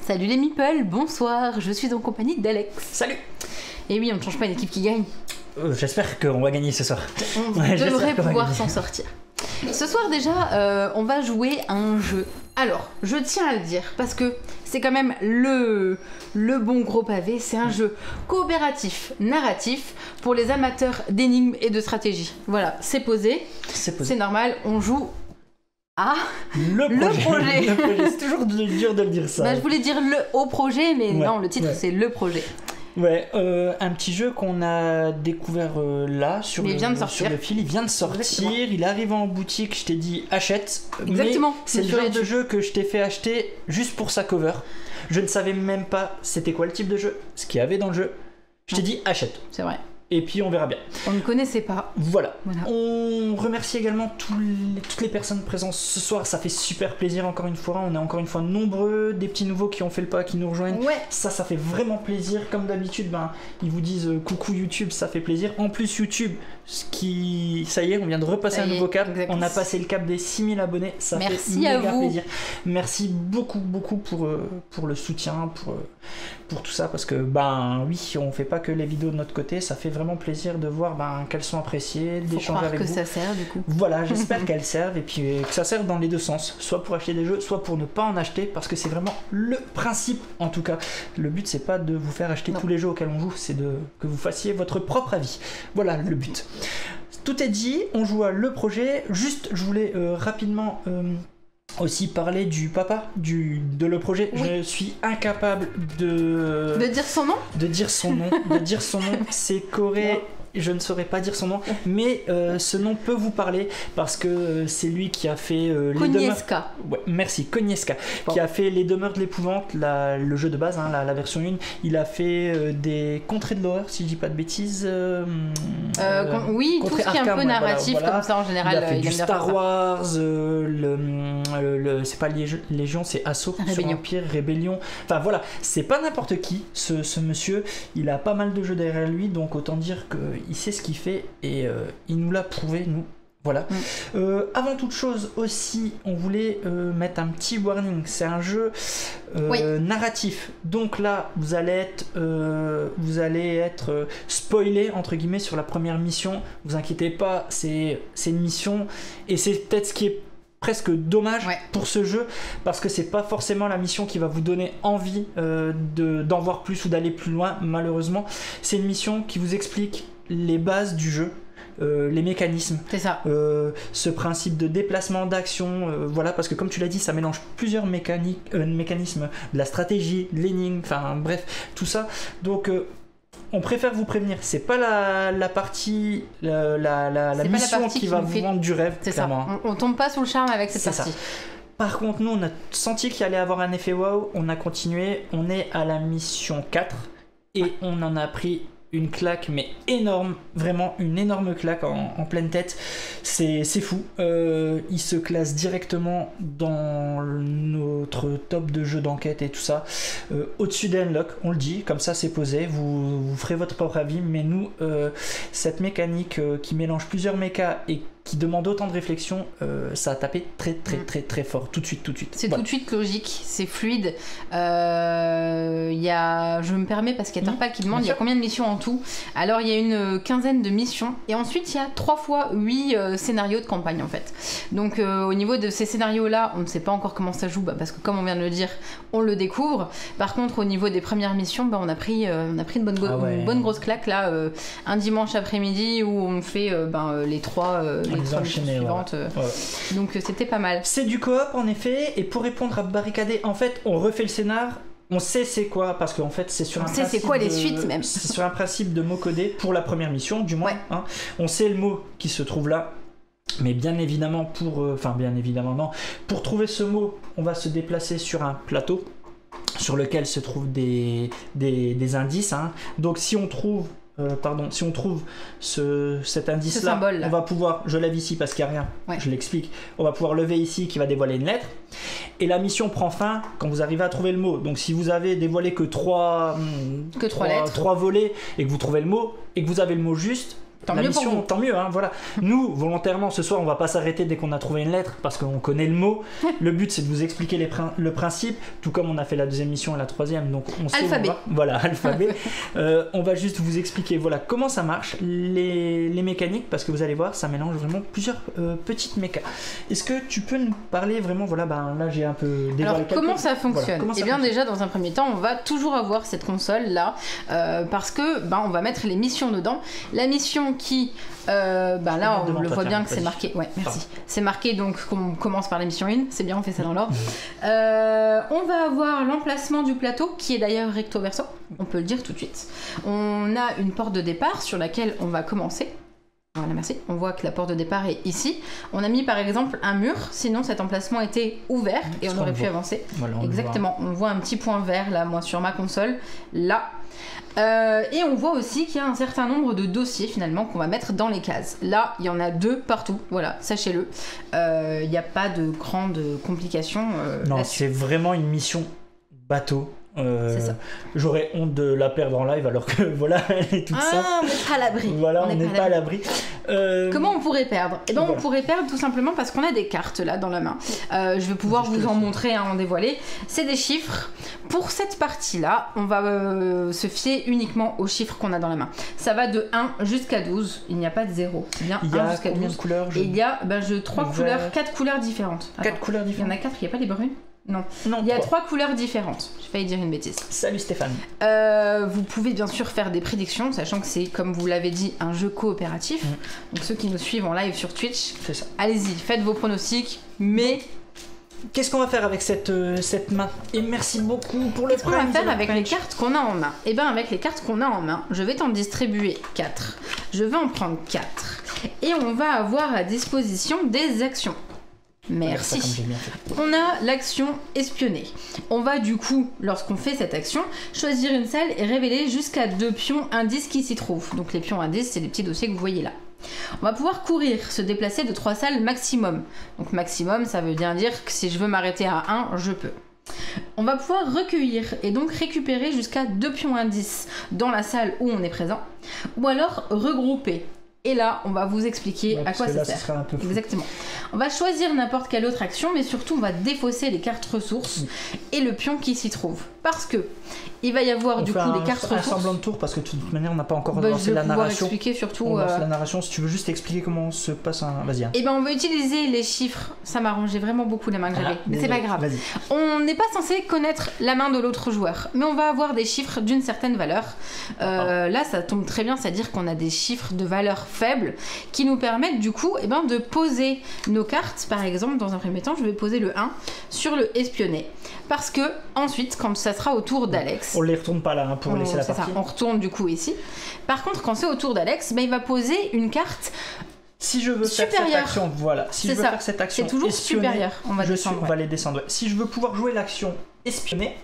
Salut les meeples, bonsoir, je suis en compagnie d'Alex. Salut. Et oui, on ne change pas une équipe qui gagne. J'espère qu'on va gagner ce soir. On devrait pouvoir s'en sortir. Ce soir déjà, on va jouer à un jeu. Alors, je tiens à le dire, parce que c'est quand même le bon gros pavé, c'est un jeu coopératif, narratif, pour les amateurs d'énigmes et de stratégie. Voilà, c'est posé, c'est normal, on joue à le projet. Le projet. C'est toujours dur de le dire ça. Bah, je voulais dire le haut projet, mais non, le titre c'est le projet. Ouais, un petit jeu qu'on a découvert là sur le fil, il vient de sortir, exactement. Il arrive en boutique, je t'ai dit achète. Exactement. C'est le genre de jeu que je t'ai fait acheter juste pour sa cover. Je ne savais même pas c'était quoi le type de jeu, ce qu'il y avait dans le jeu. Je t'ai dit achète. C'est vrai. Et puis on verra bien. On ne connaissait pas. Voilà. On remercie également toutes les personnes présentes ce soir. Ça fait super plaisir encore une fois. On est encore une fois nombreux. Des petits nouveaux qui ont fait le pas, qui nous rejoignent. Ouais. Ça fait vraiment plaisir. Comme d'habitude, ils vous disent coucou YouTube, ça fait plaisir. En plus YouTube, ça y est, on vient de repasser un nouveau cap. Exactement. On a passé le cap des 6000 abonnés. Ça fait méga plaisir. Merci beaucoup pour le soutien, pour tout ça. Parce que oui, on fait pas que les vidéos de notre côté. Ça fait vraiment plaisir de voir qu'elles sont appréciées, d'échanger avec vous. Faut croire que ça sert du coup. Voilà, j'espère qu'elles servent et puis que ça serve dans les deux sens, soit pour acheter des jeux, soit pour ne pas en acheter, parce que c'est vraiment le principe en tout cas. Le but c'est pas de vous faire acheter tous les jeux auxquels on joue, c'est que vous fassiez votre propre avis. Voilà le but. Tout est dit, on joue à le projet. Juste, je voulais rapidement aussi parler du papa de le projet. Oui. Je suis incapable de dire son nom. De dire son nom. C'est Corée. Je ne saurais pas dire son nom, mais ce nom peut vous parler parce que c'est lui qui a fait les demeures. Ouais, merci, Konieska, qui a fait les demeures de l'épouvante, le jeu de base, la version 1. Il a fait des contrées de l'horreur, si je dis pas de bêtises. Oui, tout ce qui est un peu narratif comme ça en général. Il a fait du Star Wars, c'est pas Légion, c'est Assaut sur Empire, Rébellion. Enfin voilà, c'est pas n'importe qui, ce monsieur. Il a pas mal de jeux derrière lui, donc autant dire que il sait ce qu'il fait et il nous l'a prouvé, nous. Voilà. Avant toute chose aussi, on voulait mettre un petit warning. C'est un jeu narratif. Donc là, vous allez être spoilé entre guillemets sur la première mission. Vous inquiétez pas, c'est une mission et c'est peut-être ce qui est presque dommage pour ce jeu parce que c'est pas forcément la mission qui va vous donner envie d'en voir plus ou d'aller plus loin. Malheureusement, c'est une mission qui vous explique les bases du jeu, les mécanismes, c'est ça. Ce principe de déplacement, d'action, voilà, parce que comme tu l'as dit, ça mélange plusieurs mécanismes, de la stratégie, de l'énigme, enfin bref, tout ça. Donc on préfère vous prévenir, c'est pas la partie, la mission qui va vous vendre du rêve, c'est clairement. Ça. On tombe pas sous le charme avec cette partie. Ça. Par contre, nous, on a senti qu'il allait avoir un effet waouh, on a continué, on est à la mission 4 et on en a pris une claque mais énorme, vraiment une énorme claque en pleine tête. C'est fou. Il se classe directement dans notre top de jeux d'enquête et tout ça. Au-dessus d'Unlock, on le dit, comme ça c'est posé, vous ferez votre propre avis, mais nous, cette mécanique qui mélange plusieurs mechas et qui demande autant de réflexion, ça a tapé très fort, tout de suite. C'est tout de suite logique, c'est fluide. Je me permets parce qu'il y a Turpal qui demande il y a combien de missions en tout. Alors il y a une quinzaine de missions et ensuite il y a 3 fois 8 scénarios de campagne en fait. Donc au niveau de ces scénarios là, on ne sait pas encore comment ça joue parce que comme on vient de le dire, on le découvre. Par contre au niveau des premières missions, on a pris une bonne grosse claque là, un dimanche après-midi où on fait les 3 missions suivantes. Donc c'était pas mal. C'est du coop en effet, et pour répondre à Barricadé, en fait on refait le scénar. On sait c'est quoi, parce qu'en fait c'est sur un principe. C'est quoi les suites même. C'est sur un principe de mot codé pour la première mission, du moins. Hein. On sait le mot qui se trouve là, mais bien évidemment pour trouver ce mot, on va se déplacer sur un plateau sur lequel se trouvent des indices. Hein. Donc si on trouve cet indice-là, on va pouvoir, je lève ici parce qu'il n'y a rien, je l'explique, on va pouvoir lever ici qui va dévoiler une lettre, et la mission prend fin quand vous arrivez à trouver le mot. Donc si vous avez dévoilé que 3 lettres, 3 volets, et que vous trouvez le mot, et que vous avez le mot juste, Tant mieux pour vous. Tant mieux, hein, voilà. Nous, volontairement, ce soir, on va pas s'arrêter dès qu'on a trouvé une lettre, parce qu'on connaît le mot. Le but, c'est de vous expliquer le principe, tout comme on a fait la deuxième mission et la troisième, donc on sait alphabet. Voilà, alphabet. On va juste vous expliquer, voilà, comment ça marche, les mécaniques, parce que vous allez voir, ça mélange vraiment plusieurs petites mécas. Est-ce que tu peux nous parler vraiment, voilà, ben là, j'ai un peu dévoilé. Alors, comment ça fonctionne? Eh bien, déjà, dans un premier temps, on va toujours avoir cette console-là, parce que, on va mettre les missions dedans. La mission qui, là on le voit bien que c'est marqué, ouais merci, c'est marqué donc qu'on commence par la mission 1, c'est bien, on fait ça dans l'ordre. On va avoir l'emplacement du plateau qui est d'ailleurs recto verso, on peut le dire tout de suite. On a une porte de départ sur laquelle on va commencer. Voilà, merci. On voit que la porte de départ est ici. On a mis par exemple un mur, sinon cet emplacement était ouvert et on aurait pu avancer. Voilà, exactement, on voit un petit point vert là, moi sur ma console, là. Et on voit aussi qu'il y a un certain nombre de dossiers finalement qu'on va mettre dans les cases. Là, il y en a 2 partout, voilà, sachez-le. Il n'y a pas de grandes complications. Non, c'est vraiment une mission bateau. C'est ça. J'aurais honte de la perdre en live alors que voilà, elle est toute simple. On n'est pas à l'abri. Voilà, on n'est pas à l'abri. Comment on pourrait perdre? Eh ben, voilà. On pourrait perdre tout simplement parce qu'on a des cartes là dans la main. Je vais pouvoir vous en montrer, en dévoiler. C'est des chiffres. Pour cette partie-là, on va se fier uniquement aux chiffres qu'on a dans la main. Ça va de 1 jusqu'à 12. Il n'y a pas de 0. C'est bien 1 jusqu'à 12. De couleurs, Et il y a 4 couleurs différentes. Attends, 4 couleurs différentes. Il y en a 4, il n'y a pas les brunes? Non, il y a 3 couleurs différentes. J'ai failli dire une bêtise. Salut Stéphane. Vous pouvez bien sûr faire des prédictions, sachant que c'est, comme vous l'avez dit, un jeu coopératif. Donc ceux qui nous suivent en live sur Twitch, allez-y, faites vos pronostics, mais... Qu'est-ce qu'on va faire avec cette main? Et merci beaucoup pour le Qu'est-ce qu'on va faire avec les cartes qu'on a en main? Eh bien, avec les cartes qu'on a en main, je vais t'en distribuer 4. Je vais en prendre 4. Et on va avoir à disposition des actions. Merci. On a l'action espionnée. On va du coup, lorsqu'on fait cette action, choisir une salle et révéler jusqu'à 2 pions indices qui s'y trouvent. Donc les pions indices, c'est les petits dossiers que vous voyez là. On va pouvoir courir, se déplacer de 3 salles maximum. Donc maximum, ça veut bien dire que si je veux m'arrêter à 1, je peux. On va pouvoir recueillir et donc récupérer jusqu'à 2 pions indices dans la salle où on est présent. Ou alors regrouper. Et là, on va vous expliquer à quoi ça sert. Exactement. On va choisir n'importe quelle autre action, mais surtout, on va défausser les cartes ressources et le pion qui s'y trouve. Parce que il va y avoir du coup les cartes ressources. Un semblant de tour, parce que de toute manière, on n'a pas encore lancé la narration. Expliquer surtout. On lance la narration. Si tu veux juste expliquer comment se passe un. Vas-y. Eh ben, on va utiliser les chiffres. Ça m'arrangeait vraiment beaucoup la main que j'avais, mais c'est pas grave. On n'est pas censé connaître la main de l'autre joueur, mais on va avoir des chiffres d'une certaine valeur. Là, ça tombe très bien, c'est-à-dire qu'on a des chiffres de valeur faibles qui nous permettent du coup de poser nos cartes. Par exemple, dans un premier temps, je vais poser le 1 sur le espionné. Parce que ensuite, quand ça sera au tour d'Alex... On les retourne pas là pour laisser la partie. Ça, on retourne du coup ici. Par contre, quand c'est au tour d'Alex, il va poser une carte si je veux faire cette action, voilà. Si je veux faire cette action c'est toujours supérieur. On va descendre. On va les descendre. Si je veux pouvoir jouer l'action espionnée,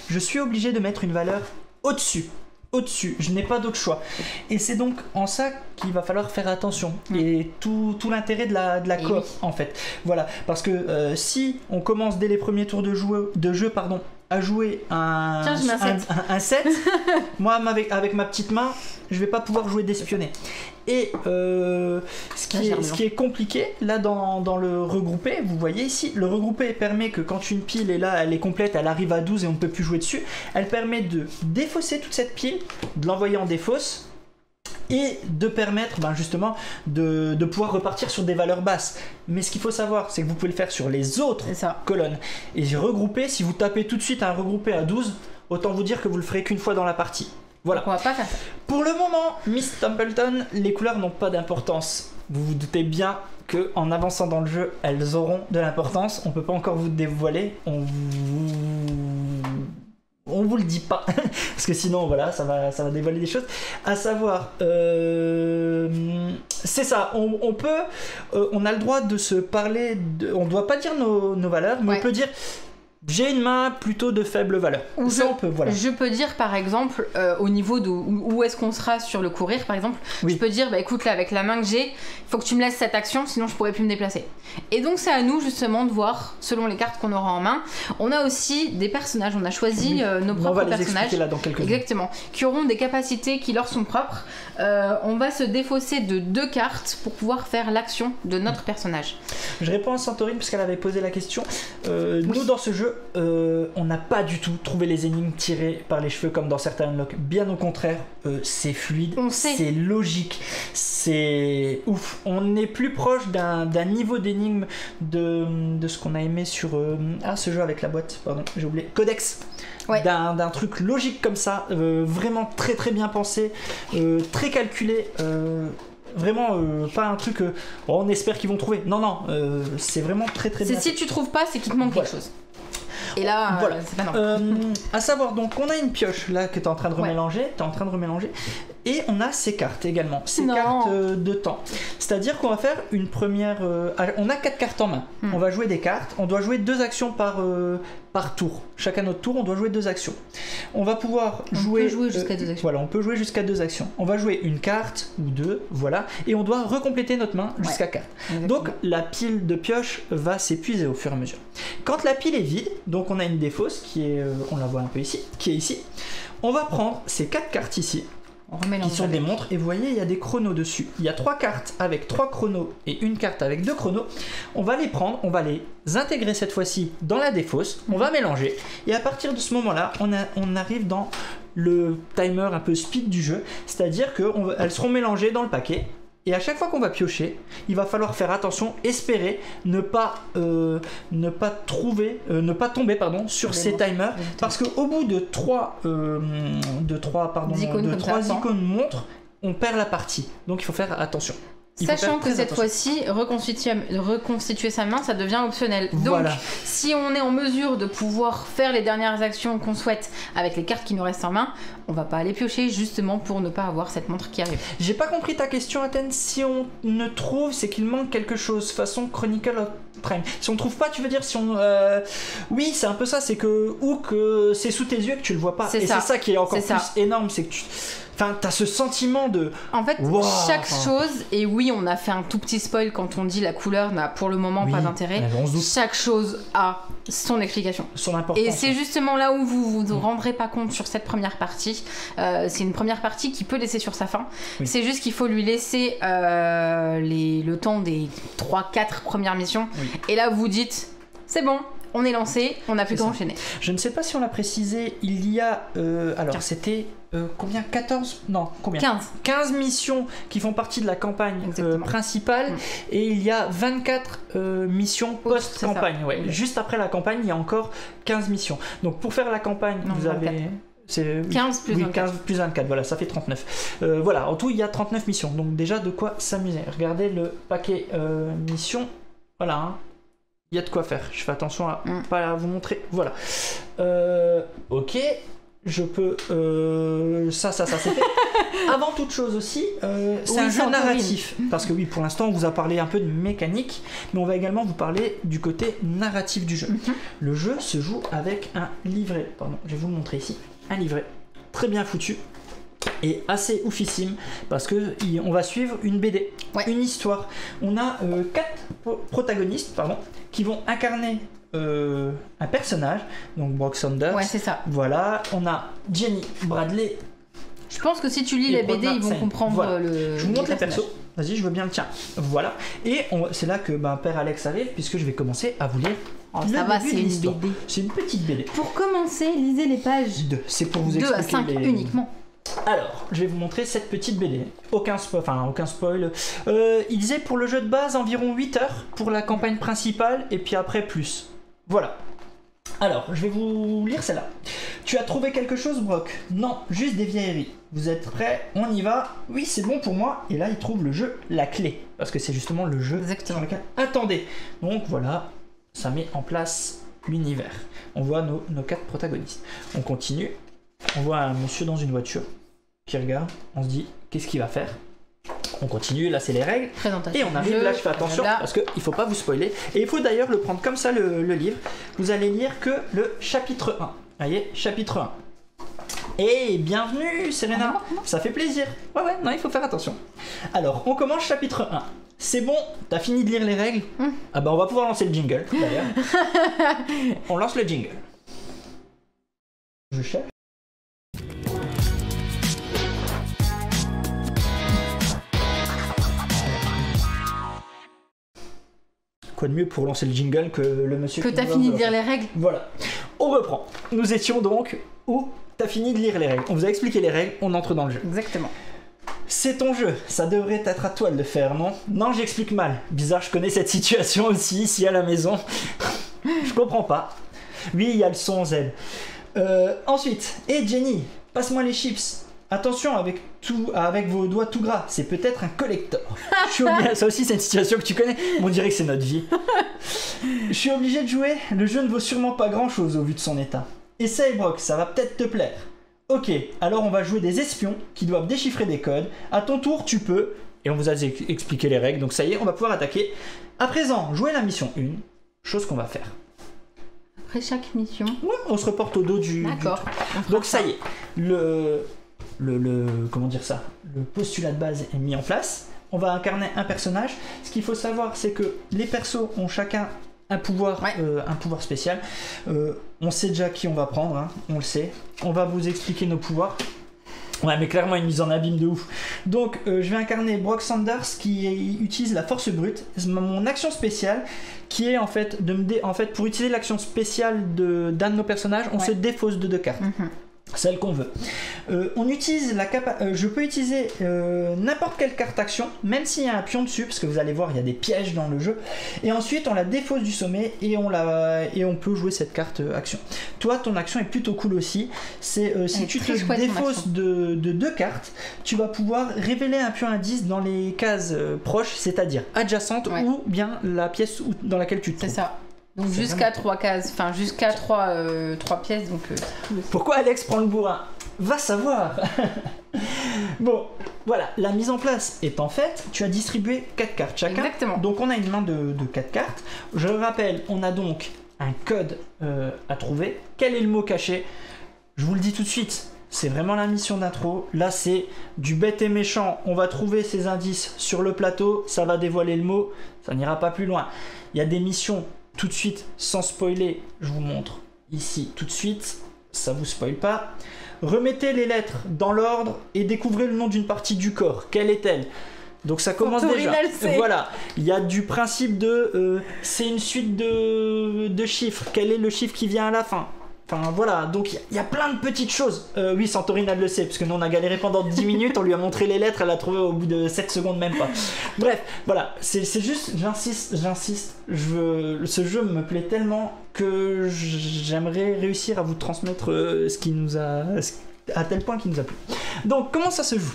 je suis obligé de mettre une valeur au-dessus. Je n'ai pas d'autre choix. Et c'est donc en ça qu'il va falloir faire attention. Et tout l'intérêt de la coop, en fait. Voilà, parce que si on commence dès les premiers tours de jeu, à jouer un 7, moi avec ma petite main, je vais pas pouvoir jouer d'espionner. Et ce qui est compliqué là dans le regroupé, vous voyez ici, le regroupé permet que quand une pile est là, elle est complète, elle arrive à 12 et on ne peut plus jouer dessus, elle permet de défausser toute cette pile, de l'envoyer en défausse et de permettre justement de pouvoir repartir sur des valeurs basses. Mais ce qu'il faut savoir, c'est que vous pouvez le faire sur les autres colonnes. Et regrouper, si vous tapez tout de suite un regroupé à 12, autant vous dire que vous le ferez qu'une fois dans la partie. Voilà. Donc on va pas faire ça. Pour le moment, Miss Templeton, les couleurs n'ont pas d'importance. Vous vous doutez bien qu'en avançant dans le jeu, elles auront de l'importance. On peut pas encore vous dévoiler. On vous le dit pas parce que sinon voilà ça va dévoiler des choses à savoir c'est ça, on peut on a le droit de se parler on doit pas dire nos valeurs mais on peut dire j'ai une main plutôt de faible valeur. Je peux dire par exemple, au niveau de où est-ce qu'on sera sur le courir par exemple, je peux dire, bah écoute là avec la main que j'ai, il faut que tu me laisses cette action, sinon je pourrais plus me déplacer. Et donc c'est à nous justement de voir, selon les cartes qu'on aura en main. On a aussi des personnages, on a choisi nos propres personnages, là dans quelques exactement, qui auront des capacités qui leur sont propres. On va se défausser de 2 cartes pour pouvoir faire l'action de notre personnage. Je réponds à Santorine parce qu'elle avait posé la question. Nous dans ce jeu, on n'a pas du tout trouvé les énigmes tirées par les cheveux comme dans certains unlocks. Bien au contraire, c'est fluide, c'est logique, c'est ouf. On est plus proche d'un niveau d'énigme de ce qu'on a aimé sur ce jeu avec la boîte, pardon, j'ai oublié, Codex. Ouais. D'un truc logique comme ça, vraiment très très bien pensé, très calculé. Vraiment pas un truc on espère qu'ils vont trouver. Non, c'est vraiment très très bien. Si tu trouves pas, c'est qu'il te manque quelque chose. Et là, voilà. C'est pas normal. À savoir, donc on a une pioche là que tu es en train de remélanger, et on a ces cartes également, ces cartes de temps. C'est-à-dire qu'on va faire une première. On a 4 cartes en main. On va jouer des cartes. On doit jouer 2 actions par tour. Chacun notre tour, on doit jouer 2 actions. On va pouvoir jouer. On peut jouer jusqu'à 2 actions. Voilà, on peut jouer jusqu'à 2 actions. On va jouer une carte ou 2, voilà, et on doit recompléter notre main jusqu'à 4. Donc la pile de pioche va s'épuiser au fur et à mesure. Quand la pile est vide, donc on a une défausse qui est, on la voit un peu ici, qui est ici. On va prendre ces 4 cartes ici, qui sont des montres, et vous voyez il y a des chronos dessus. Il y a 3 cartes avec 3 chronos et une carte avec 2 chronos. On va les prendre, on va les intégrer cette fois-ci dans la défausse, on va mélanger, et à partir de ce moment-là, on arrive dans le timer un peu speed du jeu, c'est-à-dire qu'elles seront mélangées dans le paquet. Et à chaque fois qu'on va piocher, il va falloir faire attention, espérer ne pas tomber sur ces timers, parce qu'au bout de 3 icônes montres, on perd la partie. Donc il faut faire attention. Sachant que cette fois-ci, reconstituer sa main, ça devient optionnel. Donc, si on est en mesure de pouvoir faire les dernières actions qu'on souhaite avec les cartes qui nous restent en main, on va pas aller piocher justement pour ne pas avoir cette montre qui arrive. J'ai pas compris ta question, Athènes. Si on ne trouve, c'est qu'il manque quelque chose, façon Chronicle of Time. Si on trouve pas, tu veux dire si on... Oui, c'est un peu ça, c'est que... Ou que c'est sous tes yeux que tu le vois pas. C'est ça qui est encore plus énorme, c'est que tu... Enfin, t'as ce sentiment de... En fait, chaque chose, et oui, on a fait un tout petit spoil quand on dit la couleur n'a pour le moment pas d'intérêt, chaque chose a son explication. Son importance. Et c'est justement là où vous vous rendrez pas compte sur cette première partie. C'est une première partie qui peut laisser sur sa fin. C'est juste qu'il faut lui laisser le temps des 3-4 premières missions. Et là, vous dites, c'est bon. On est lancé, on n'a plus qu'à enchaîner. Je ne sais pas si on l'a précisé, il y a... alors c'était combien 14 Non, combien 15 missions qui font partie de la campagne principale, et il y a 24 missions post-campagne. Juste après la campagne, il y a encore 15 missions. Donc pour faire la campagne, vous avez... C'est 15 plus 24. 15 plus 24, voilà, ça fait 39. Voilà, en tout, il y a 39 missions. Donc déjà, de quoi s'amuser. Regardez le paquet missions. Voilà, hein. Il y a de quoi faire. Je fais attention à pas vous montrer. Voilà. Ok. Je peux... Ça c'est fait. Avant toute chose aussi, c'est un jeu narratif. Parce que oui, pour l'instant, on vous a parlé un peu de mécanique, mais on va également vous parler du côté narratif du jeu. Le jeu se joue avec un livret. Pardon, je vais vous le montrer ici. Un livret très bien foutu. Et assez oufissime, parce que on va suivre une BD, une histoire. On a 4 protagonistes qui vont incarner un personnage, donc Brock Saunders. Ouais, c'est ça. Voilà, on a Jenny Bradley. Je pense que si tu lis les BD, ils vont comprendre le. Je vous montre les persos. Vas-y, je veux bien le tien. Voilà. Et c'est là que Père Alex arrive, puisque je vais commencer à vous lire. Oh, ça va, c'est une BD. C'est une petite BD. Pour commencer, lisez les pages 2. C'est pour vous expliquer 2 à 5 uniquement. Alors, je vais vous montrer cette petite BD. Aucun spoil. Il disait pour le jeu de base environ 8 heures pour la campagne principale, et puis après plus. Voilà. Alors, je vais vous lire celle-là. Tu as trouvé quelque chose, Brock? Non, juste des vieilleries. Vous êtes prêts? On y va? Oui, c'est bon pour moi. Et là, il trouve le jeu La Clé. Parce que c'est justement le jeu sur lequel... Attendez. Donc voilà, ça met en place l'univers. On voit nos 4 protagonistes. On continue. On voit un monsieur dans une voiture qui regarde. On se dit, qu'est-ce qu'il va faire? On continue, là c'est les règles. Présentation et on arrive, là je fais attention parce qu'il ne faut pas vous spoiler. Et il faut d'ailleurs le prendre comme ça le livre. Vous allez lire que le chapitre 1. Voyez, chapitre 1. Et bienvenue Serena, ça fait plaisir. Ouais, non, il faut faire attention. Alors, on commence chapitre 1. C'est bon, t'as fini de lire les règles? Ah bah on va pouvoir lancer le jingle d'ailleurs. On lance le jingle. Je cherche. Quoi de mieux pour lancer le jingle que le monsieur que t'as fini de lire les règles? Voilà. On reprend. Nous étions donc où t'as fini de lire les règles. On vous a expliqué les règles, on entre dans le jeu. Exactement. C'est ton jeu, ça devrait être à toi de le faire, non? Non, j'explique mal. Bizarre, je connais cette situation aussi, ici à la maison. Je comprends pas. Oui, il y a le son Z. Ensuite, Jenny, passe-moi les chips. Attention avec vos doigts tout gras, c'est peut-être un collector. Je suis obligé, ça aussi c'est une situation que tu connais. On dirait que c'est notre vie. Je suis obligé de jouer, le jeu ne vaut sûrement pas grand chose au vu de son état. Essaye Brock, ça va peut-être te plaire. Ok, alors on va jouer des espions qui doivent déchiffrer des codes. À ton tour, tu peux. Et on vous a expliqué les règles, donc ça y est, on va pouvoir attaquer. À présent, jouez la mission 1, chose qu'on va faire. Après chaque mission. Ouais, on se reporte au dos du. D'accord. Donc ça y est, comment dire ça, le postulat de base est mis en place. On va incarner un personnage. Ce qu'il faut savoir, c'est que les persos ont chacun un pouvoir spécial. On sait déjà qui on va prendre, hein, on le sait. On va vous expliquer nos pouvoirs. Ouais, mais clairement une mise en abîme de ouf. Donc, je vais incarner Brock Sanders qui utilise la force brute. Mon action spéciale, qui est en fait pour utiliser l'action spéciale d'un de nos personnages, on se défausse de 2 cartes. Celle qu'on veut. On utilise je peux utiliser n'importe quelle carte action, même s'il y a un pion dessus, parce que vous allez voir, il y a des pièges dans le jeu. Et ensuite, on la défausse du sommet et on peut jouer cette carte action. Toi, ton action est plutôt cool aussi. C'est si tu te défausses de 2 cartes, tu vas pouvoir révéler un pion indice dans les cases proches, c'est-à-dire adjacentes ou bien la pièce dans laquelle tu te trouves. C'est ça. Donc jusqu'à 3 cases, enfin jusqu'à 3 pièces. Donc, Pourquoi Alex prend le bourrin? Va savoir. Bon, voilà, la mise en place étant faite, tu as distribué 4 cartes chacun. Exactement. Donc on a une main de 4 cartes. Je le rappelle, on a donc un code à trouver. Quel est le mot caché? Je vous le dis tout de suite, c'est vraiment la mission d'intro. Là, c'est du bête et méchant. On va trouver ces indices sur le plateau, ça va dévoiler le mot, ça n'ira pas plus loin. Il y a des missions tout de suite, sans spoiler, je vous montre ici tout de suite, ça vous spoil pas. Remettez les lettres dans l'ordre et découvrez le nom d'une partie du corps. Quelle est-elle? Donc ça commence déjà. Voilà, il y a du principe de c'est une suite de chiffres. Quel est le chiffre qui vient à la fin? Enfin voilà, donc il y a plein de petites choses. Oui, Santorine elle le sait, parce que nous on a galéré pendant 10 minutes, on lui a montré les lettres, elle a trouvé au bout de 7 secondes même pas. Bref, voilà, c'est juste, j'insiste, ce jeu me plaît tellement que j'aimerais réussir à vous transmettre à tel point qu'il nous a plu. Donc comment ça se joue?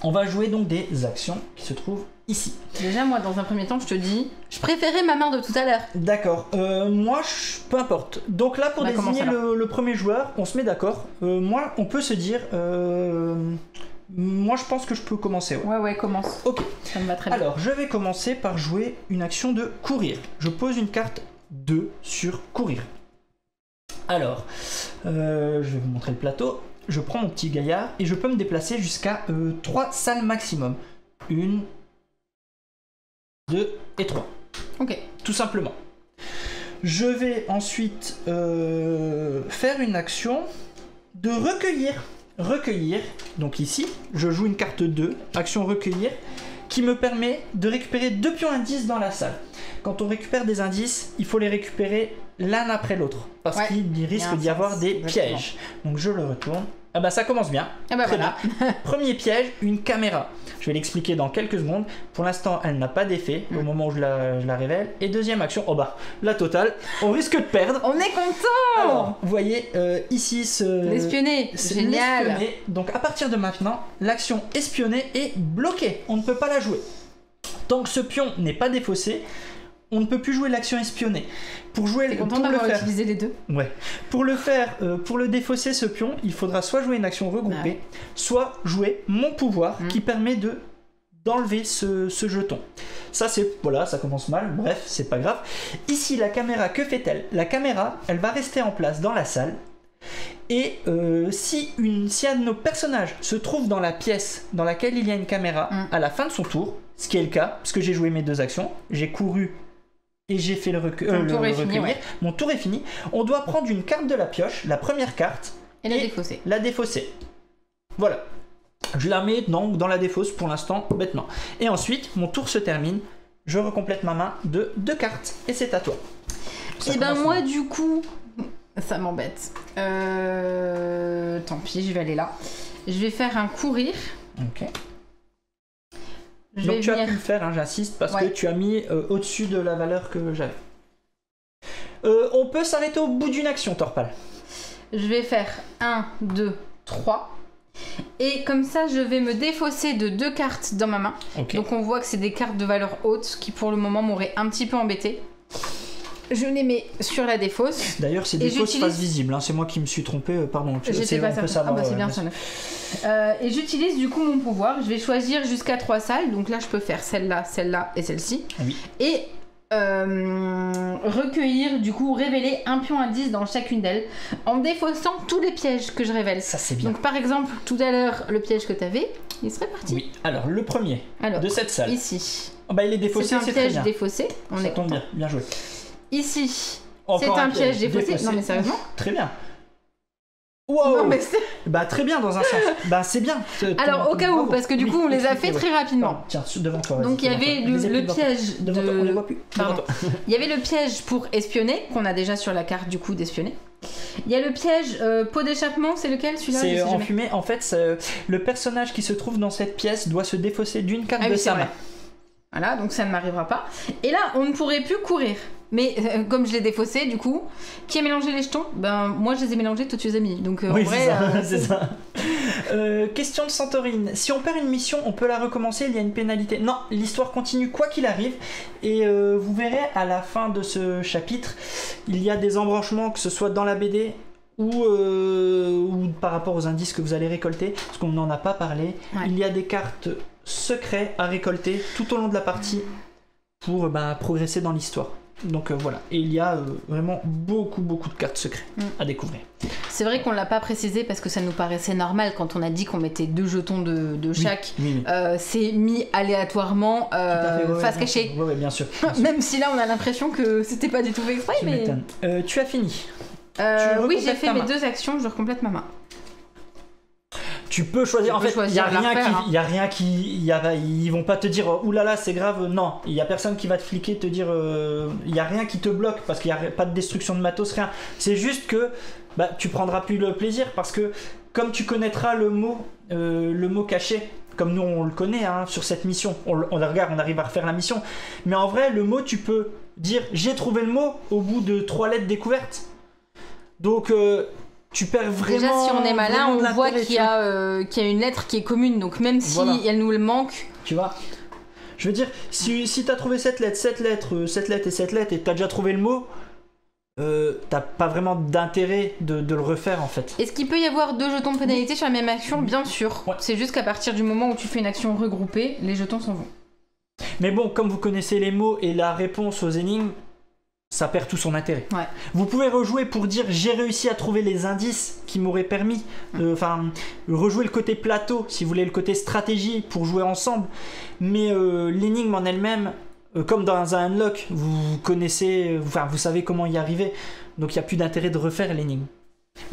On va jouer donc des actions qui se trouvent ici. Déjà, moi, dans un premier temps, je te dis, je préférais ma main de tout à l'heure. D'accord. Moi, peu importe. Donc là, pour désigner le premier joueur, on se met d'accord. Moi, on peut se dire... Moi, je pense que je peux commencer. Ouais, commence. Ok. Ça me va très bien. Alors, je vais commencer par jouer une action de courir. Je pose une carte 2 sur courir. Alors, je vais vous montrer le plateau. Je prends mon petit gaillard et je peux me déplacer jusqu'à 3 salles maximum. 1, 2 et 3. Ok. Tout simplement. Je vais ensuite faire une action de recueillir. Recueillir, donc ici, je joue une carte 2, action recueillir, qui me permet de récupérer 2 pions indices dans la salle. Quand on récupère des indices, il faut les récupérer l'un après l'autre, parce qu'il risque d'y avoir des pièges. Donc je le retourne. Ah bah ça commence bien. Ah bah voilà. Premier piège, une caméra. Je vais l'expliquer dans quelques secondes. Pour l'instant, elle n'a pas d'effet au moment où je la révèle. Et deuxième action, oh bah, la totale. On risque de perdre. On est content. Alors, vous voyez ici l'espionner. Génial. L'espionner. Donc à partir de maintenant, l'action espionner est bloquée. On ne peut pas la jouer. Tant que ce pion n'est pas défaussé, on ne peut plus jouer l'action espionnée. Pour jouer, content d'avoir utilisé les deux. Ouais. Pour le faire, pour le défausser ce pion, il faudra soit jouer une action regroupée, soit jouer mon pouvoir qui permet de d'enlever ce jeton. Ça c'est voilà, ça commence mal, bref, c'est pas grave. Ici la caméra, que fait-elle? La caméra, elle va rester en place dans la salle. Et si un de nos personnages se trouve dans la pièce dans laquelle il y a une caméra à la fin de son tour, ce qui est le cas, parce que j'ai joué mes 2 actions, j'ai couru et j'ai fait le recueillir. Mon tour est fini. On doit prendre une carte de la pioche, la première carte, et défausser. La défausser. Voilà. Je la mets donc dans la défausse pour l'instant, bêtement. Et ensuite, mon tour se termine. Je recomplète ma main de 2 cartes. Et c'est à toi. Et ben moi, du coup, ça m'embête. Tant pis, je vais aller là. Je vais faire un courir. Ok. Donc tu as pu le faire, hein, j'insiste, parce que tu as mis au-dessus de la valeur que j'avais. On peut s'arrêter au bout d'une action, Torpal. Je vais faire 1, 2, 3. Et comme ça, je vais me défausser de 2 cartes dans ma main. Okay. Donc on voit que c'est des cartes de valeur haute qui pour le moment m'auraient un petit peu embêté. Je les mets sur la défausse. D'ailleurs, c'est défausse face visible. Hein. C'est moi qui me suis trompé. Pardon. J'étais pas ça. Ah bah c'est bien ça. Et j'utilise du coup mon pouvoir. Je vais choisir jusqu'à 3 salles. Donc là, je peux faire celle-là, celle-là et celle-ci. Oui. Et recueillir, du coup, révéler un pion indice dans chacune d'elles en défaussant tous les pièges que je révèle. Ça, c'est bien. Donc par exemple, tout à l'heure, le piège que tu avais, il serait parti. Oui. Alors, le premier de cette salle. Ici. Oh, bah, il est défaussé, c'est un piège défaussé. On est content. Bien joué. Ici, c'est un piège défaussé. Non mais sérieusement. Très bien. Wow. Non, mais bah très bien dans un sens. Bah c'est bien. Alors au cas où, parce que du coup on les a fait très rapidement. Tiens, devant toi. Donc il y avait le piège de. On les voit plus. Il y avait le piège pour espionner qu'on a déjà sur la carte du coup d'espionner. Il y a le piège pot d'échappement, c'est lequel celui-là? C'est en fumée. En fait, le personnage qui se trouve dans cette pièce doit se défausser d'une carte de sa main. Voilà, donc ça ne m'arrivera pas. Et là, on ne pourrait plus courir. Mais comme je l'ai défaussé, du coup, qui a mélangé les jetons? Ben moi je les ai mélangés, toi tu les as mis. Donc oui, en vrai, c'est ça. Question de Santorine. Si on perd une mission, on peut la recommencer, il y a une pénalité? Non, l'histoire continue quoi qu'il arrive. Et vous verrez à la fin de ce chapitre, il y a des embranchements, que ce soit dans la BD ou par rapport aux indices que vous allez récolter, parce qu'on n'en a pas parlé. Ouais. Il y a des cartes secrets à récolter tout au long de la partie pour progresser dans l'histoire. Donc voilà, et il y a vraiment beaucoup de cartes secrètes à découvrir. C'est vrai qu'on l'a pas précisé parce que ça nous paraissait normal quand on a dit qu'on mettait 2 jetons de chaque. Oui. C'est mis aléatoirement face cachée. Oui, bien sûr. Même si là on a l'impression que c'était pas du tout fait exprès. Mais... tu as fini. Oui, j'ai fait mes 2 actions, je recomplète ma main. Tu peux choisir. En fait, il y a rien qui, ils vont pas te dire oulala c'est grave. Non, il y a personne qui va te fliquer, te dire. Il y a rien qui te bloque parce qu'il y a pas de destruction de matos, rien. C'est juste que tu prendras plus le plaisir parce que comme tu connaîtras le mot caché, comme nous on le connaît sur cette mission, on la regarde, on arrive à refaire la mission. Mais en vrai, le mot, tu peux dire j'ai trouvé le mot au bout de 3 lettres découvertes. Donc tu perds vraiment. Déjà, si on est malin, on voit qu'il y a une lettre qui est commune, donc même si elle nous le manque. Tu vois, je veux dire, si t'as trouvé cette lettre et cette lettre et t'as déjà trouvé le mot, t'as pas vraiment d'intérêt de le refaire en fait. Est-ce qu'il peut y avoir 2 jetons de pénalité sur la même action? Bien sûr. Ouais. C'est juste qu'à partir du moment où tu fais une action regroupée, les jetons s'en vont. Mais bon, comme vous connaissez les mots et la réponse aux énigmes, ça perd tout son intérêt. Ouais. Vous pouvez rejouer pour dire j'ai réussi à trouver les indices qui m'auraient permis, rejouer le côté plateau si vous voulez, le côté stratégie pour jouer ensemble. Mais l'énigme en elle-même, comme dans un unlock, vous connaissez, vous savez comment y arriver, donc il n'y a plus d'intérêt de refaire l'énigme.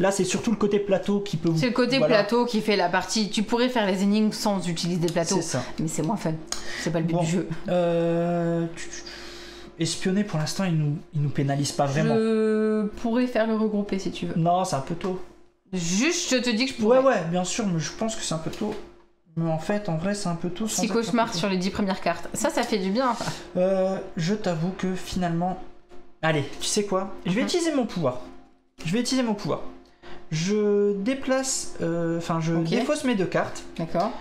Là, c'est surtout le côté plateau qui peut vous... C'est le côté plateau qui fait la partie. Tu pourrais faire les énigmes sans utiliser des plateaux, mais c'est moins fun. C'est pas le but du jeu. Espionner, pour l'instant, il nous pénalise pas vraiment. Je pourrais faire le regrouper si tu veux. Non, c'est un peu tôt. Juste, je te dis que je pourrais. Ouais, bien sûr, mais je pense que c'est un peu tôt. Mais en fait, en vrai, c'est un peu tôt. Petit cauchemar sur les 10 premières cartes. Ça fait du bien. Je t'avoue que finalement... Allez, tu sais quoi? Je vais utiliser mon pouvoir. Je déplace... défausse mes 2 cartes. D'accord.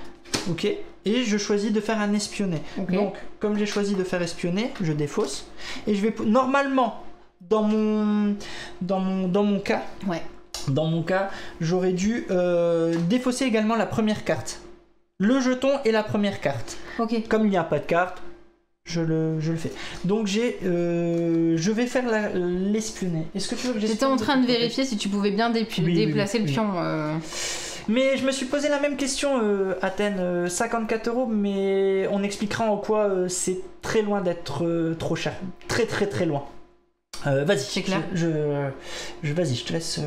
Ok. Et je choisis de faire un espionner. Okay. Donc, comme j'ai choisi de faire espionner, je défausse. Et je vais... Normalement, dans mon cas... Ouais. Dans mon cas, j'aurais dû défausser également la première carte. le jeton et la première carte. Ok. Comme il n'y a pas de carte, je le fais. Donc je vais faire l'espionner. Est-ce que tu veux que j'espionne? J'étais en train de vérifier si tu pouvais bien déplacer le pion. Mais je me suis posé la même question, Athènes, 54 €, mais on expliquera en quoi c'est très loin d'être trop cher. Très très très loin. Vas-y, c'est clair. Vas-y, je te laisse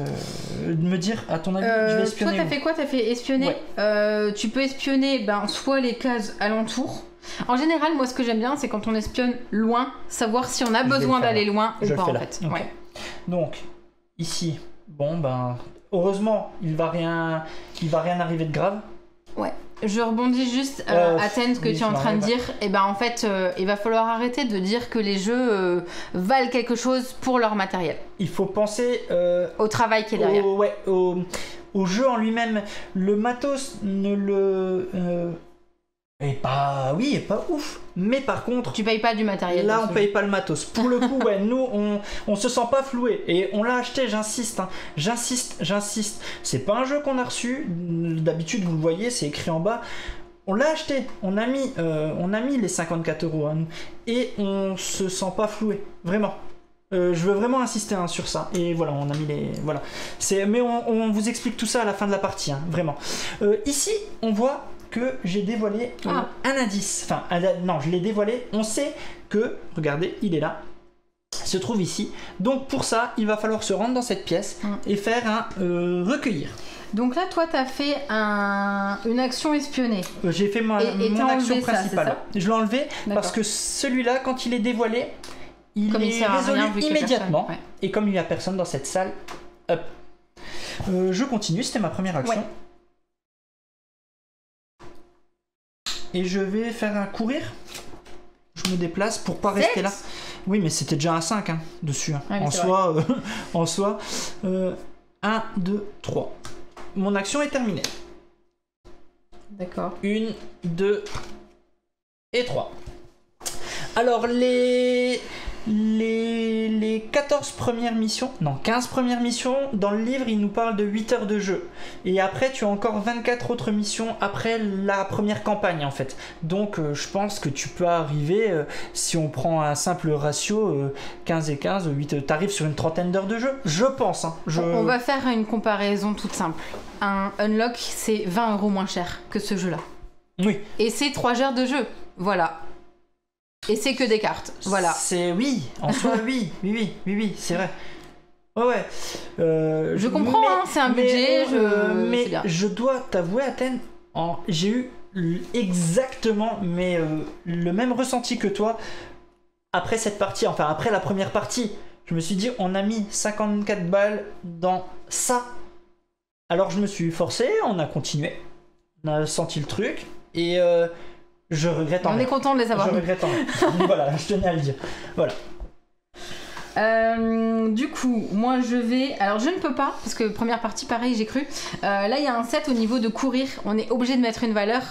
me dire, à ton avis, je vais espionner. Toi, t'as fait quoi? T'as fait espionner. Ouais. Tu peux espionner soit les cases alentours. En général, moi, ce que j'aime bien, c'est quand on espionne loin, savoir si on a besoin d'aller loin ou pas, en fait. Okay. Ouais. Donc, ici, heureusement, il va rien arriver de grave. Ouais. Je rebondis juste Athènes, ce que tu es en train de dire. Et en fait, il va falloir arrêter de dire que les jeux valent quelque chose pour leur matériel. Il faut penser au travail qui est derrière. Au jeu en lui-même. Le matos ne le est pas ouf. Mais par contre, tu payes pas du matériel. Là, on paye pas le matos. Pour le coup, nous, on se sent pas floué. Et on l'a acheté, j'insiste. J'insiste. C'est pas un jeu qu'on a reçu. D'habitude, vous le voyez, c'est écrit en bas. On l'a acheté. On a mis les 54 € à nous. Et on se sent pas floué. Vraiment. Je veux vraiment insister sur ça. Et voilà, on a mis les... Voilà. Mais on vous explique tout ça à la fin de la partie. Vraiment. Ici, on voit que j'ai dévoilé un indice. Enfin, non, je l'ai dévoilé. On sait que, regardez, il est là. Il se trouve ici. Donc pour ça, il va falloir se rendre dans cette pièce et faire un recueillir. Donc là, toi, t'as fait une action espionnée. J'ai fait mon action principale. Je l'ai enlevé parce que celui-là, quand il est dévoilé, il est résolu immédiatement. Ouais. Et comme il n'y a personne dans cette salle, hop. Je continue, c'était ma première action. Ouais. Et je vais faire un courir. Je me déplace pour pas rester là. Oui, mais c'était déjà un 5 dessus. En soi. 1, 2, 3. Mon action est terminée. D'accord. 1, 2 et 3. Alors, les 14 premières missions, non, 15 premières missions, dans le livre, il nous parle de 8 heures de jeu. Et après, tu as encore 24 autres missions après la première campagne, en fait. Donc, je pense que tu peux arriver, si on prend un simple ratio, 15 et 15, 8, tu arrives sur une trentaine d'heures de jeu, je pense. On va faire une comparaison toute simple. Un Unlock, c'est 20 € moins cher que ce jeu-là. Oui. Et c'est 3 heures de jeu, voilà. Et c'est que des cartes, voilà. En soi, oui, c'est vrai. Ouais. Je comprends, c'est un budget. Mais je dois t'avouer, Athènes, j'ai eu exactement le même ressenti que toi après cette partie, enfin après la première partie. Je me suis dit, on a mis 54 balles dans ça. Alors je me suis forcé, on a continué, on a senti le truc et... je regrette en On est content de les avoir. Je regrette en Voilà, je tenais à le dire. Voilà. Du coup, moi je vais... Alors je ne peux pas, parce que première partie, pareil, j'ai cru. Là, il y a un 7 au niveau de courir. On est obligé de mettre une valeur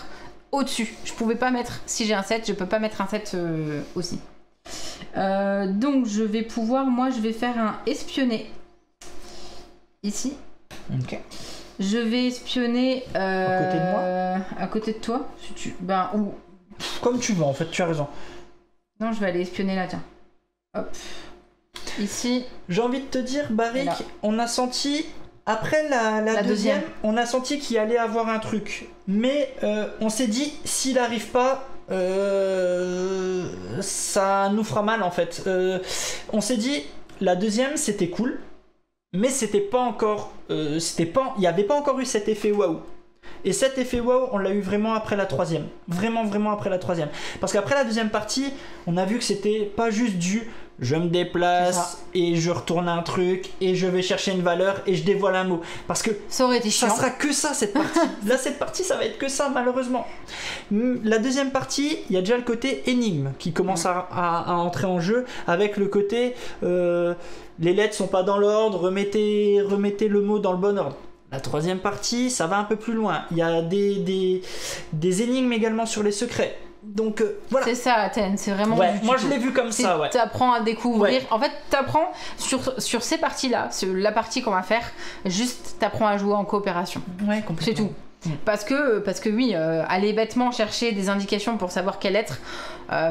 au-dessus. Je pouvais pas mettre... Si j'ai un 7, je peux pas mettre un 7 aussi. Donc je vais pouvoir... Moi, je vais faire un espionner. Ici. Ok. Je vais espionner... à côté de moi. À côté de toi. Si tu... ou... Comme tu veux, en fait, tu as raison. Non, je vais aller espionner là, tiens. Hop. Ici. J'ai envie de te dire, Barik, on a senti, après la deuxième, on a senti qu'il allait avoir un truc. Mais on s'est dit, s'il n'arrive pas, ça nous fera mal, en fait. On s'est dit, la deuxième, c'était cool, mais c'était pas encore... il n'y avait pas encore eu cet effet waouh. Et cet effet wow, on l'a eu vraiment après la troisième. Vraiment après la troisième. Parce qu'après la deuxième partie, on a vu que c'était pas juste du je me déplace et je retourne un truc et je vais chercher une valeur et je dévoile un mot. Parce que ça aurait été chiant. Ça sera que ça cette partie. Là, cette partie, ça va être que ça, malheureusement. La deuxième partie, il y a déjà le côté énigme qui commence à entrer en jeu avec le côté les lettres sont pas dans l'ordre, remettez le mot dans le bon ordre. La troisième partie, ça va un peu plus loin. Il y a des énigmes également sur les secrets. Donc voilà. C'est ça, Athènes, c'est vraiment... Ouais, moi je l'ai vu comme ça, ouais. T'apprends à découvrir... Ouais. En fait, t'apprends sur ces parties-là, la partie qu'on va faire, juste t'apprends à jouer en coopération. Ouais, complètement. C'est tout. Parce que oui, aller bêtement chercher des indications pour savoir quelle lettre,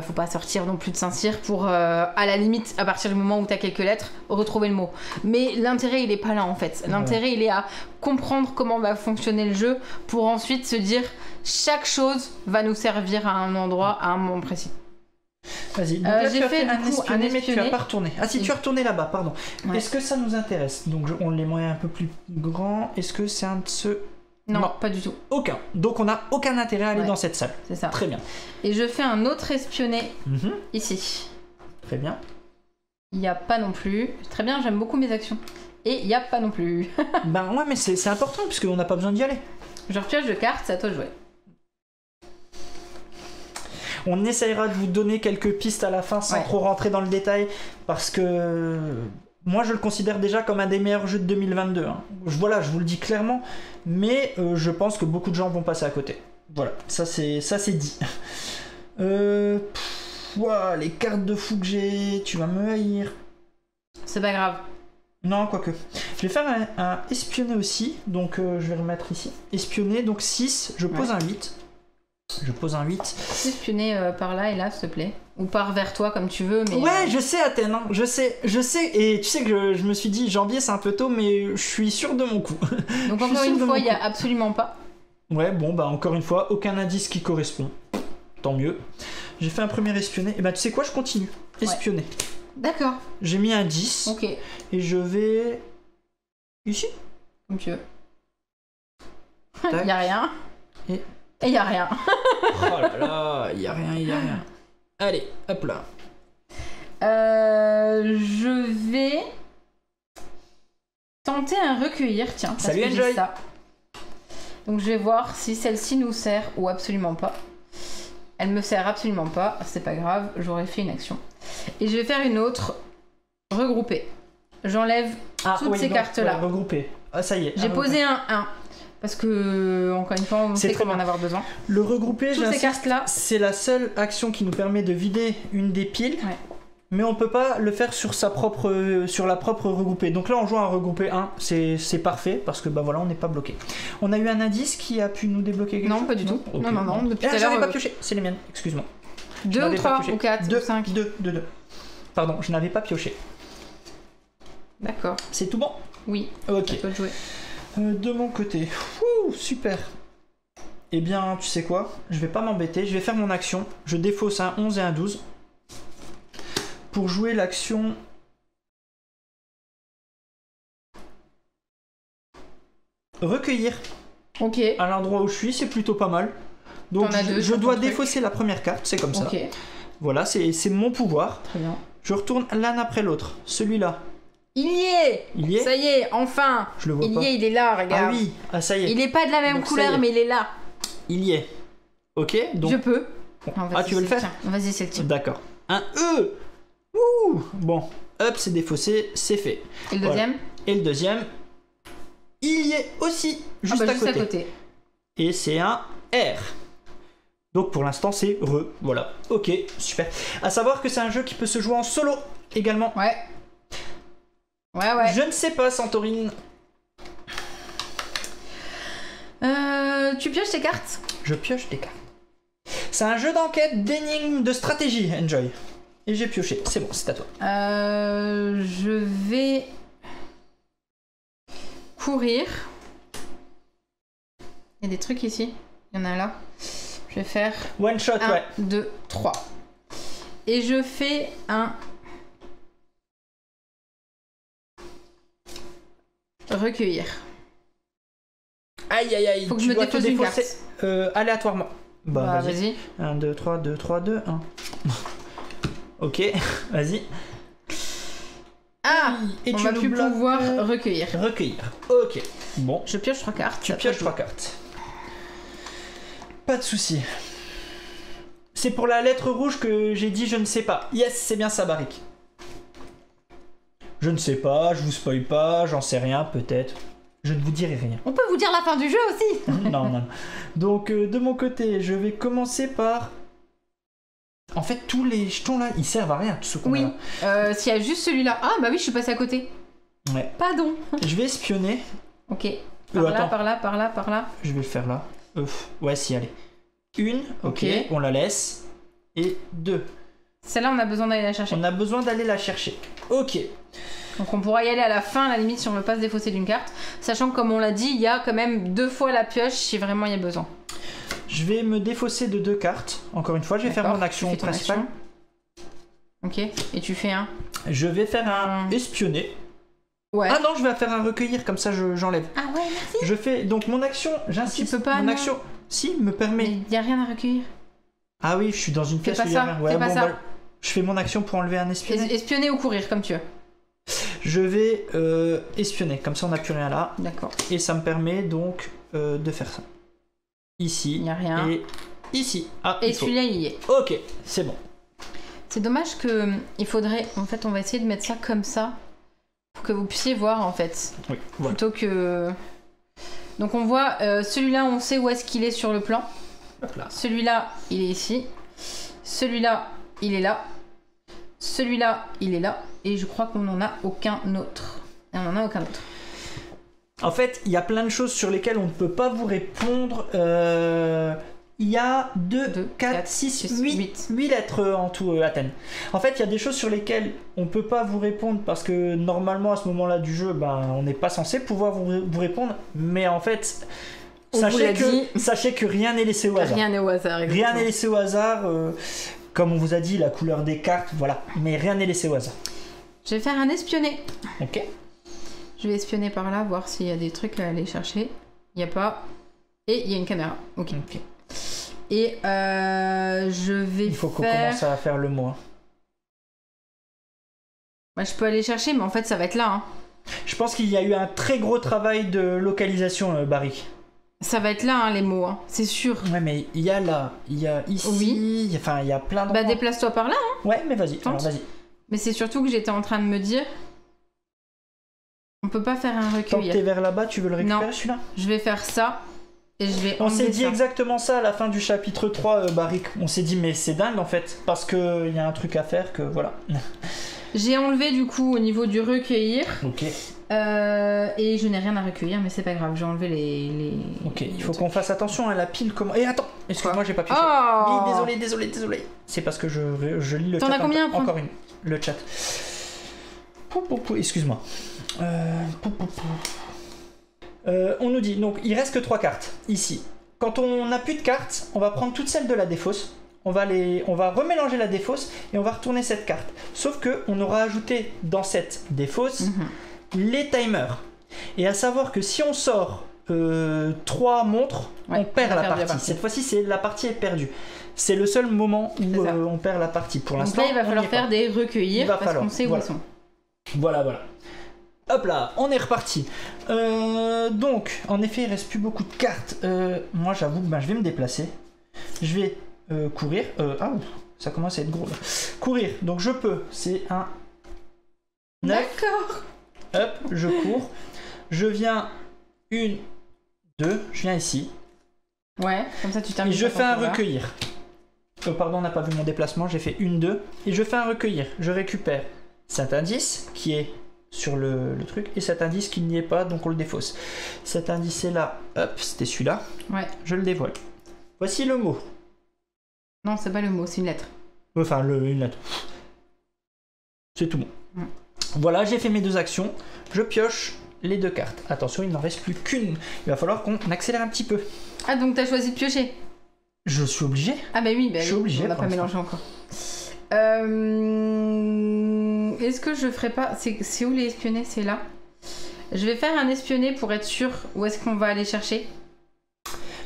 faut pas sortir non plus de Saint-Cyr pour, à la limite, à partir du moment où t'as quelques lettres, retrouver le mot. Mais l'intérêt, il est pas là en fait. L'intérêt, il est à comprendre comment va fonctionner le jeu pour ensuite se dire chaque chose va nous servir à un endroit, à un moment précis. Vas-y, donc là, j'ai fait un espionné, mais tu n'as pas retourné. Ah si, tu as retourné là-bas, pardon. Ouais. Est-ce que ça nous intéresse? Donc on les met un peu plus grands. Est-ce que c'est un de ceux... Non, pas du tout. Aucun. Donc on n'a aucun intérêt à aller dans cette salle. C'est ça. Très bien. Et je fais un autre espionné ici. Très bien. Il n'y a pas non plus. Très bien, j'aime beaucoup mes actions. Et il n'y a pas non plus. Ben ouais, mais c'est important puisqu'on n'a pas besoin d'y aller. Je repioche de cartes, c'est à toi de jouer. On essayera de vous donner quelques pistes à la fin sans trop rentrer dans le détail parce que moi je le considère déjà comme un des meilleurs jeux de 2022. Hein. Voilà, je vous le dis clairement, mais je pense que beaucoup de gens vont passer à côté. Voilà, ça c'est dit. Les cartes de fou que j'ai, tu vas me haïr. C'est pas grave. Non, quoique. Je vais faire un espionner aussi, donc je vais remettre ici. Espionner, donc 6, je pose un 8. Je pose un 8. Espionner par là et là, s'il te plaît. Ou par vers toi, comme tu veux. Mais ouais, je sais, Athènes, hein. je sais. Et tu sais que je me suis dit, janvier, c'est un peu tôt, mais je suis sûr de mon coup. Donc encore une fois, il n'y a absolument pas. Ouais, bon, bah encore une fois, aucun indice qui correspond. Tant mieux. J'ai fait un premier espionner. Et bah tu sais quoi, je continue. Espionner. Ouais. D'accord. J'ai mis un 10. Ok. Et je vais... Ici. Comme tu veux. Il n'y a rien. Et il n'y a rien. Oh là là, il n'y a rien. Allez, hop là. Je vais tenter un recueillir, tiens. Parce Salut que Enjoy. ça. Donc je vais voir si celle-ci nous sert ou absolument pas. Elle me sert absolument pas, c'est pas grave, j'aurais fait une action. Et je vais faire une autre, regrouper. J'enlève toutes ces cartes-là. Regrouper. Ah, ça y est. J'ai posé un 1. Parce que, encore une fois, on sait qu'on va en avoir besoin. Le regrouper, toutes ces cartes-là, c'est la seule action qui nous permet de vider une des piles. Ouais. Mais on peut pas le faire sur la propre regroupée. Donc là, on joue un regrouper 1, c'est parfait parce que bah voilà, on n'est pas bloqué. On a eu un indice qui a pu nous débloquer quelque chose? Non, pas du tout. Okay. Non. Depuis tout à l'heure, j'avais pas pioché. C'est les miennes. Excuse-moi. 2 ou 3 ou 4 ou 5. 2. Pardon, je n'avais pas pioché. D'accord. C'est tout bon? Oui. Ok. Tu peux jouer. De mon côté. Super. Eh bien, tu sais quoi? Je vais pas m'embêter. Je vais faire mon action. Je défausse un 11 et un 12. Pour jouer l'action... Recueillir. Ok. À l'endroit où je suis, c'est plutôt pas mal. Donc je dois défausser la première carte, c'est comme ça. Voilà, c'est mon pouvoir. Très bien. Je retourne l'un après l'autre. Celui-là. Il y est. Ça y est, enfin. Je le vois pas. Il est là, regarde. Ah oui, ça y est. Il est pas de la même couleur, mais il est là. Il y est. Ok, donc... Je peux. Non, tu veux le faire? Vas-y, c'est le tien. D'accord. Un E. Ouh. Bon, hop, c'est défaussé, c'est fait. Et le deuxième? Et le deuxième, il y est aussi, juste à côté. Et c'est un R. Donc pour l'instant, c'est re. Voilà. Ok, super. À savoir que c'est un jeu qui peut se jouer en solo également. Ouais. Je ne sais pas, Santorine. Tu pioches tes cartes? Je pioche des cartes. C'est un jeu d'enquête, d'énigmes, de stratégie, Enjoy. Et j'ai pioché, c'est bon, c'est à toi. Je vais courir. Il y a des trucs ici. Il y en a là. Je vais faire one shot, 1, 2, 3. Et je fais un recueillir. Aïe. Faut que je me dépose une carte. Aléatoirement. Bah, vas-y. 1, 2, 3, 2, 3, 2, 1. Ok, vas-y. Ah, et on va plus pouvoir recueillir. Ok. Bon. Je pioche 3 cartes. Tu pioches 3 cartes. Pas de souci. C'est pour la lettre rouge que j'ai dit je ne sais pas. Yes, c'est bien ça, Barik. Je ne sais pas, je vous spoil pas, j'en sais rien, peut-être. Je ne vous dirai rien. On peut vous dire la fin du jeu aussi. Non. Donc, de mon côté, je vais commencer par... En fait, tous les jetons là, ils servent à rien, tout ce qu'on a là. S'il y a juste celui-là... Ah, bah oui, je suis passé à côté. Ouais. Pardon. Je vais espionner. Ok. Par là. Je vais le faire là. Ouais, si, allez. Une, ok, on la laisse. Et 2. Celle-là, on a besoin d'aller la chercher. On a besoin d'aller la chercher. Ok. Donc on pourra y aller à la fin, à la limite, si on veut pas se défausser d'une carte. Sachant que, comme on l'a dit, il y a quand même 2 fois la pioche si vraiment il y a besoin. Je vais me défausser de 2 cartes. Encore une fois, je vais faire mon action principale. Ok, et tu fais un... Je vais faire un espionner. Ouais. Ah non, je vais faire un recueillir, comme ça j'enlève. Ah ouais, merci. Je fais donc mon action, j'insiste. Tu peux pas, mon action, si, me permet. Mais il y a rien à recueillir. Ah oui, je suis dans une pièce où il y a rien. Ouais, bon, bah, je fais mon action pour enlever un espionner. Espionner ou courir, comme tu veux. Je vais espionner, comme ça on n'a plus rien là. D'accord. Et ça me permet donc de faire ça. Ici. Il n'y a rien. Et ici. Ah, et celui-là, il y est. Ok, c'est bon. C'est dommage que il faudrait... En fait, on va essayer de mettre ça comme ça. Pour que vous puissiez voir, en fait. Oui, voilà. Plutôt que... Donc on voit, celui-là, on sait où est-ce qu'il est sur le plan. Celui-là, il est ici. Celui-là, il est là. Celui-là, il est là. Et je crois qu'on n'en a aucun autre. Et on n'en a aucun autre. En fait, il y a plein de choses sur lesquelles on ne peut pas vous répondre. Il y a 2, 4, 6, 8 lettres en tout, Athènes. En fait, il y a des choses sur lesquelles on ne peut pas vous répondre parce que normalement, à ce moment-là du jeu, on n'est pas censé pouvoir vous répondre. Mais en fait... Sachez que rien n'est laissé au hasard. Rien n'est au hasard, exactement. Rien n'est laissé au hasard. Comme on vous a dit, la couleur des cartes, voilà. Mais rien n'est laissé au hasard. Je vais faire un espionner. Ok. Je vais espionner par là, voir s'il y a des trucs à aller chercher. Il n'y a pas. Et il y a une caméra. Ok. Et je vais Il faut qu'on commence à faire le mot. Bah, je peux aller chercher, mais en fait, ça va être là. Hein. Je pense qu'il y a eu un très gros travail de localisation, Barry. Ça va être là, hein, les mots, hein. C'est sûr. Ouais, mais il y a là, il y a ici, enfin, il y a plein de... Bah, déplace-toi par là, hein. Ouais, mais vas-y, alors vas-y. Mais c'est surtout que j'étais en train de me dire... On peut pas faire un recueil. Tant que t'es vers là-bas, tu veux le récupérer, celui-là ? Je vais faire ça, et je vais... On s'est dit exactement ça à la fin du chapitre 3, Barry. On s'est dit, mais c'est dingue, en fait, parce qu'il y a un truc à faire que, voilà. J'ai enlevé, du coup, au niveau du recueillir. Ok. Et je n'ai rien à recueillir, mais c'est pas grave, j'ai enlevé les... Ok, il faut qu'on fasse attention à la pile. Comment... Et attends, excuse-moi, j'ai pas pu faire. Oui, désolé. C'est parce que je lis le chat. T'en as combien encore une. Le chat. Excuse-moi. On nous dit, donc il reste que 3 cartes, ici. Quand on n'a plus de cartes, on va prendre toutes celles de la défausse. On va remélanger la défausse et on va retourner cette carte. Sauf que on aura ajouté dans cette défausse les timers. Et à savoir que si on sort 3 montres, on perd la partie. Cette fois-ci, la partie est perdue. C'est le seul moment où on perd la partie. Pour l'instant, donc là, il va falloir faire des recueillir parce qu'on sait où ils sont. Voilà. Hop là, on est reparti. Donc, en effet, il reste plus beaucoup de cartes. Moi, j'avoue que je vais me déplacer. Je vais courir. Ça commence à être gros là. Courir, donc je peux. C'est un 9. D'accord. Hop, je cours. Je viens 1, 2. Je viens ici. Ouais, comme ça tu termines. Et je fais un recueillir. Pardon, on n'a pas vu mon déplacement. J'ai fait 1, 2. Et je fais un recueillir. Je récupère cet indice qui est sur le truc et cet indice qui n'y est pas, donc on le défausse. Cet indice est là. Hop, c'était celui-là. Ouais. Je le dévoile. Voici le mot. Non, c'est pas le mot, c'est une lettre. Enfin, une lettre. C'est tout bon. Voilà, j'ai fait mes 2 actions. Je pioche les 2 cartes. Attention, il n'en reste plus qu'une. Il va falloir qu'on accélère un petit peu. Ah, donc t'as choisi de piocher ? Je suis obligé. Ah bah oui, je suis obligé. On n'a pas mélangé encore. Est-ce que je ferais pas... C'est où les espionnés ? C'est là. Je vais faire un espionné pour être sûr où est-ce qu'on va aller chercher.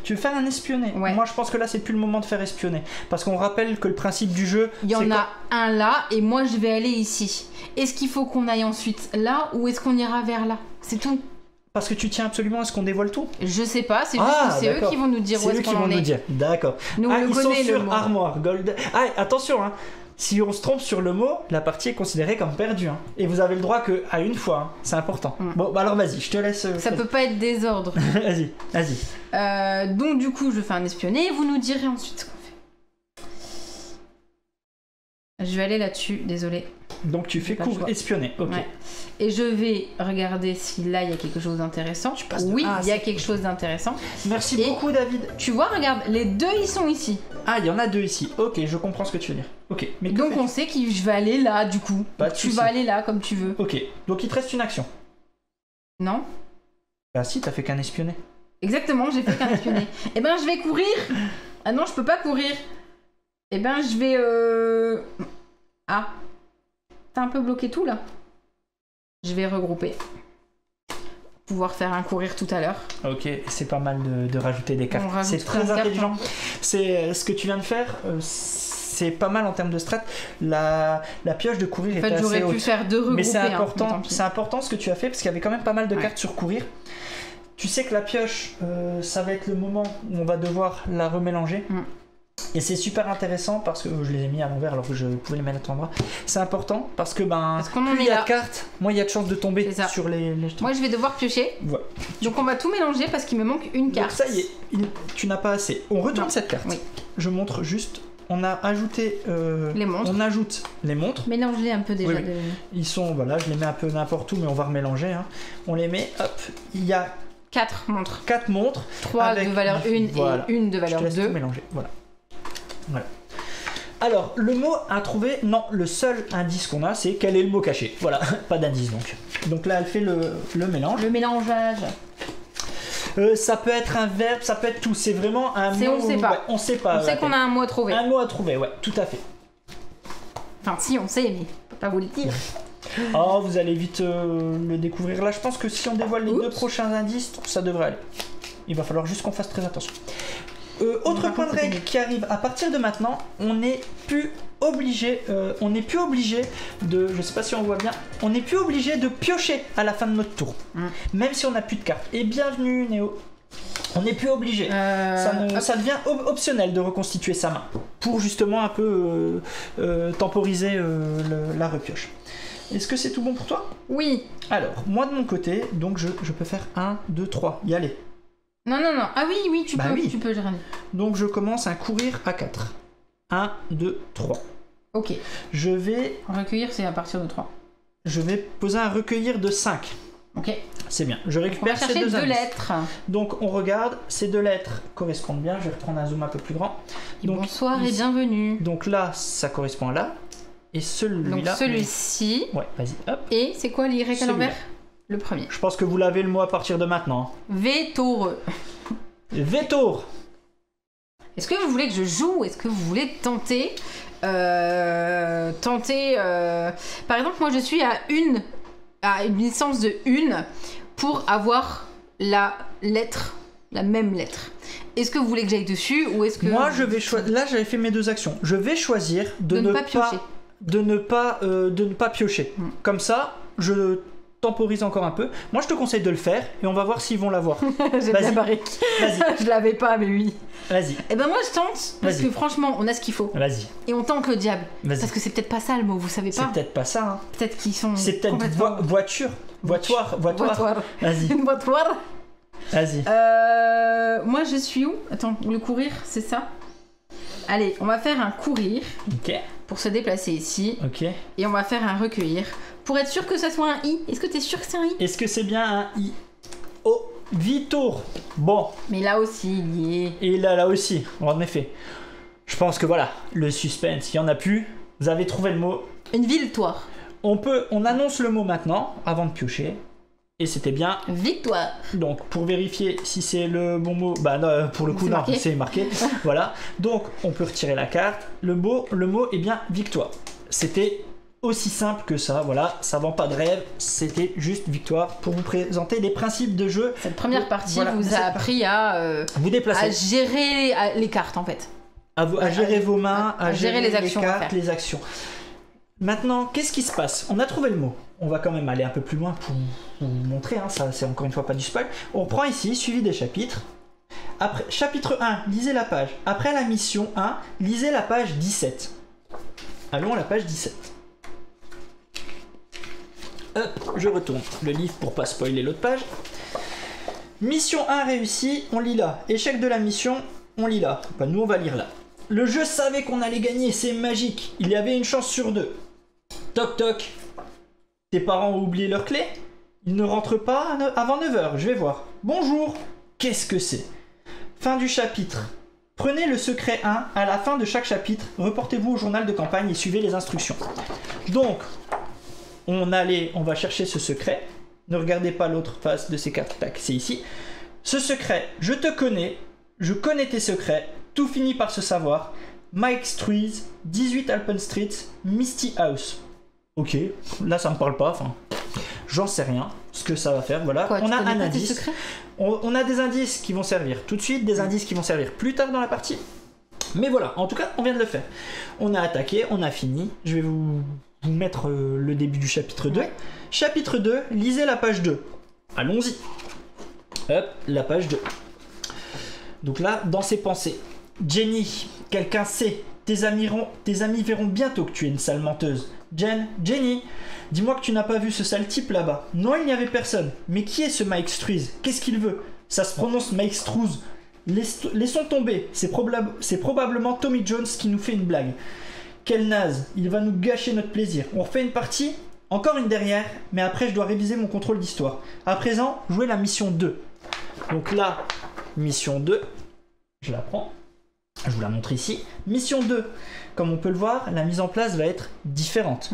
Tu veux faire un espionné ? Ouais. Moi, je pense que là, c'est plus le moment de faire espionner. Parce qu'on rappelle que le principe du jeu... Il y en a un là, et moi, je vais aller ici. Est-ce qu'il faut qu'on aille ensuite là, ou est-ce qu'on ira vers là ? C'est tout. Parce que tu tiens absolument à ce qu'on dévoile tout ? Je sais pas, c'est juste que c'est eux qui vont nous dire où est-ce qu'on en est. C'est eux qui vont nous dire, d'accord. Nous, on le ils connaît, sont sur le mot. Armoire, Gold... Ah, attention, hein. Si on se trompe sur le mot, la partie est considérée comme perdue. Hein. Et vous avez le droit qu'à une fois, hein. C'est important. Bon, bah alors vas-y, je te laisse... Ça peut pas être désordre. Vas-y. Donc du coup, je fais un espionné et vous nous direz ensuite ce qu'on fait. Je vais aller là-dessus, désolé. Donc tu fais espionner. Ok. Ouais. Et je vais regarder si là il y a quelque chose d'intéressant. Oui, il y a quelque chose d'intéressant. Merci beaucoup, David. Tu vois, regarde, les deux ils sont ici. Ah, il y en a deux ici. Ok, je comprends ce que tu veux dire. Ok. Mais donc on sait que je vais aller là du coup. Tu vas aller là comme tu veux. Ok. Donc il te reste une action. Non. Bah si, t'as fait qu'un espionner. Exactement, j'ai fait qu'un espionner. Eh ben je vais courir. Ah non, je peux pas courir. Eh ben je vais Ah. T'as un peu bloqué tout là. Je vais regrouper. Pouvoir faire un courir tout à l'heure. Ok, c'est pas mal de rajouter des cartes. C'est très intelligent. C'est ce que tu viens de faire. C'est pas mal en termes de strat. La pioche de courir était assez haute. J'aurais pu faire deux regroupés. Mais c'est important, c'est important ce que ce que tu as fait parce qu'il y avait quand même pas mal de cartes sur courir. Tu sais que la pioche, ça va être le moment où on va devoir la remélanger. Et c'est super intéressant parce que je les ai mis à l'envers alors que je pouvais les mettre à l'endroit. C'est important parce que plus il y a de cartes, moins il y a de chances de tomber sur les jetons. Moi je vais devoir piocher. Voilà. Donc on va tout mélanger parce qu'il me manque une carte. Donc ça y est, tu n'as pas assez. On retourne cette carte. Oui. Je montre juste. On a ajouté les montres. On ajoute les montres. Mélange-les un peu déjà. Oui. Ils sont, voilà, je les mets un peu n'importe où, mais on va remélanger. Hein. On les met, hop, il y a 4 montres. 4 montres. 3 de valeur 1 et une de valeur 2. Tout mélanger, voilà. Alors, le mot à trouver, non, le seul indice qu'on a, c'est quel est le mot caché. Voilà, pas d'indice donc. Donc là, elle fait le mélange. Le mélangeage. Ça peut être un verbe, ça peut être tout. C'est vraiment un mot. On sait pas. Ouais, on sait pas. On sait qu'on a un mot à trouver. Un mot à trouver, ouais, tout à fait. Enfin, si, on sait, mais on peut pas vous le dire. Oh, vous allez vite le découvrir. Là, je pense que si on dévoile les 2 prochains indices, ça devrait aller. Il va falloir juste qu'on fasse très attention. Autre point de règle qui arrive à partir de maintenant, on n'est plus obligé, de, je sais pas si on voit bien, on n'est plus obligé de piocher à la fin de notre tour, même si on n'a plus de cartes. Et bienvenue Néo. On n'est plus obligé. Ça devient optionnel de reconstituer sa main pour justement un peu temporiser la repioche. Est-ce que c'est tout bon pour toi? Oui. Alors, moi de mon côté, donc je peux faire 1, 2, 3. Y aller. Non. Ah oui, tu peux, Jérémy. Donc je commence un courir à 4. 1, 2, 3. Ok. Je vais... Recueillir, c'est à partir de 3. Je vais poser un recueillir de 5. Ok. C'est bien. Je récupère ces 2 lettres. Donc on regarde, ces 2 lettres correspondent bien. Je vais reprendre un zoom un peu plus grand. Donc, bonsoir et bienvenue. Donc là, ça correspond à là. Et celui-là... Donc celui-ci. Ouais, vas-y, hop. Et c'est quoi l'Y à l'envers? Le premier. Je pense que vous l'avez le mot à partir de maintenant. Vétour. Vétour. Est-ce que vous voulez que je joue? Est-ce que vous voulez tenter par exemple, moi je suis à une licence de 1 pour avoir la même lettre. Est-ce que vous voulez que j'aille dessus ou est-ce que... Moi je vais choisir... Là j'avais fait mes 2 actions. Je vais choisir de ne pas piocher. De ne pas piocher. Comme ça, je temporise encore un peu. Moi, je te conseille de le faire et on va voir s'ils vont l'avoir. J'ai bien barré. Vas-y. Je l'avais pas, mais oui. Vas-y. Et ben moi, je tente parce que franchement, on a ce qu'il faut. Vas-y. Et on tente le diable. Parce que c'est peut-être pas ça le mot, vous savez pas. C'est peut-être pas ça. Hein. Peut-être qu'ils sont. C'est peut-être voiture. Voitoire. Vas-y. Une voitoire. Vas-y. Moi, je suis où? Attends, le courir, c'est ça? Allez, on va faire un courir. Ok. Pour se déplacer ici. Ok. Et on va faire un recueillir. Pour être sûr que ça soit un I. Est-ce que t'es sûr que c'est un I? Est-ce que c'est bien un I? Oh, Vitour. Bon. Mais là aussi, il y est. Et là aussi, en effet. Je pense que voilà, le suspense, il n'y en a plus. Vous avez trouvé le mot. Une victoire. On annonce le mot maintenant, avant de piocher. Et c'était bien victoire. Donc pour vérifier si c'est le bon mot, bah non, pour le coup non, c'est marqué. Voilà. Donc on peut retirer la carte. Le mot est bien victoire. C'était aussi simple que ça. Voilà, ça vend pas de rêve. C'était juste victoire pour vous présenter les principes de jeu. Cette première partie vous a appris à vous déplacer, à gérer les cartes en fait. À gérer vos mains, à gérer les actions, les cartes, les actions. Maintenant, qu'est-ce qui se passe? On a trouvé le mot. On va quand même aller un peu plus loin pour vous montrer, hein, ça c'est encore une fois pas du spoil. On reprend ici, suivi des chapitres. Après, chapitre 1, lisez la page. Après la mission 1, lisez la page 17. Allons à la page 17. Hop, je retourne le livre pour pas spoiler l'autre page. Mission 1 réussie, on lit là. Échec de la mission, on lit là. Enfin, nous on va lire là. Le jeu savait qu'on allait gagner, c'est magique. Il y avait une chance sur 2. Toc toc. Tes parents ont oublié leur clé? Ils ne rentrent pas avant 9h, je vais voir. Bonjour. Qu'est-ce que c'est? Fin du chapitre. Prenez le secret 1 à la fin de chaque chapitre, reportez-vous au journal de campagne et suivez les instructions. Donc, on va chercher ce secret. Ne regardez pas l'autre face de ces cartes, tac, c'est ici. Ce secret, je te connais, je connais tes secrets, tout finit par se savoir. Mike Street, 18 Alpen Street, Misty House. Ok, là ça me parle pas, enfin, j'en sais rien ce que ça va faire, voilà. Quoi, on a un indice. On a des indices qui vont servir tout de suite, des indices qui vont servir plus tard dans la partie. Mais voilà, en tout cas, on vient de le faire. On a attaqué, on a fini. Je vais vous mettre le début du chapitre 2. Ouais. Chapitre 2, lisez la page 2. Allons-y. Hop, la page 2. Donc là, dans ses pensées. Jenny, quelqu'un sait. Tes amis verront bientôt que tu es une sale menteuse. Jenny, dis-moi que tu n'as pas vu ce sale type là-bas. Non, il n'y avait personne. Mais qui est ce Mike Struise? Qu'est-ce qu'il veut? Ça se prononce Mike Struise. Laissons tomber. C'est probablement Tommy Jones qui nous fait une blague. Quel naze. Il va nous gâcher notre plaisir. On refait une partie? Encore une derrière, mais après je dois réviser mon contrôle d'histoire. À présent, jouez la mission 2. Donc là, mission 2. Je la prends. Je vous la montre ici. Mission 2. Comme on peut le voir, la mise en place va être différente.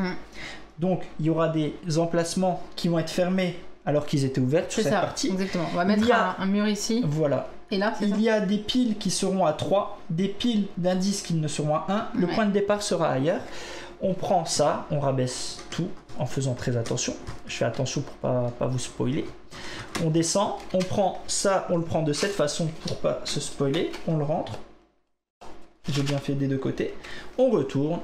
Donc, il y aura des emplacements qui vont être fermés alors qu'ils étaient ouverts sur cette partie. Exactement. On va mettre un mur ici. Voilà. Et là, il y a des piles qui seront à 3, des piles d'indices qui ne seront à 1. Le point de départ sera ailleurs. On prend ça, on rabaisse tout en faisant très attention. Je fais attention pour pas vous spoiler. On descend, on prend ça, on le prend de cette façon pour pas se spoiler. On le rentre. J'ai bien fait des deux côtés. On retourne.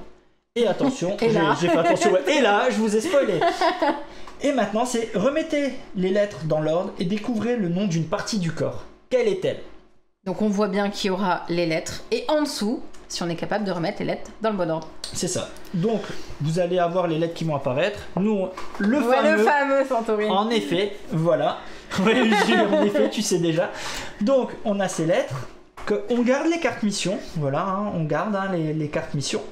Et attention, j'ai fait attention. Et là, je vous ai spoilé. Et maintenant, c'est remettez les lettres dans l'ordre et découvrez le nom d'une partie du corps. Quelle est-elle? Donc on voit bien qu'il y aura les lettres. Et en dessous, si on est capable de remettre les lettres dans le bon ordre. C'est ça. Donc, vous allez avoir les lettres qui vont apparaître. Nous, le fameux Santorini. En effet, voilà. Oui, en effet, tu sais déjà. Donc, on a ces lettres. On garde les cartes mission. Voilà, hein, on garde les cartes mission.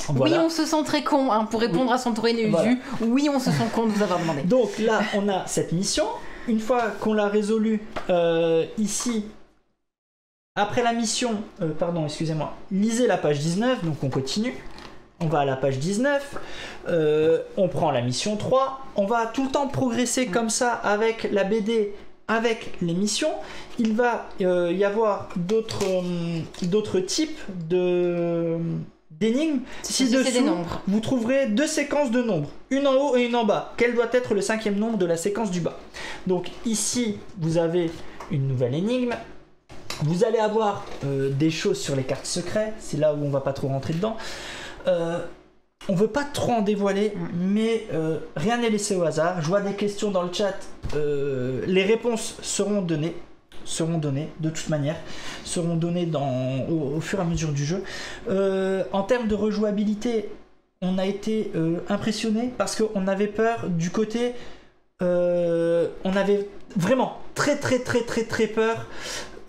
Voilà. Oui, on se sent très con pour répondre à Santorini et Usu. Voilà. Oui, on se sent con de vous avoir demandé. Donc là, on a cette mission. Une fois qu'on l'a résolue ici, après la mission, lisez la page 19, donc on continue. On va à la page 19, on prend la mission 3. On va tout le temps progresser comme ça avec la BD, avec les missions. Il va y avoir d'autres types d'énigmes. Ci-dessous, vous trouverez 2 séquences de nombres, une en haut et une en bas. Quel doit être le 5e nombre de la séquence du bas? Donc ici, vous avez une nouvelle énigme. Vous allez avoir des choses sur les cartes secrets. C'est là où on va pas trop rentrer dedans. On veut pas trop en dévoiler, mais rien n'est laissé au hasard. Je vois des questions dans le chat. Les réponses seront données de toute manière, seront données au fur et à mesure du jeu. En termes de rejouabilité, on a été impressionné parce qu'on avait peur du côté... on avait vraiment très peur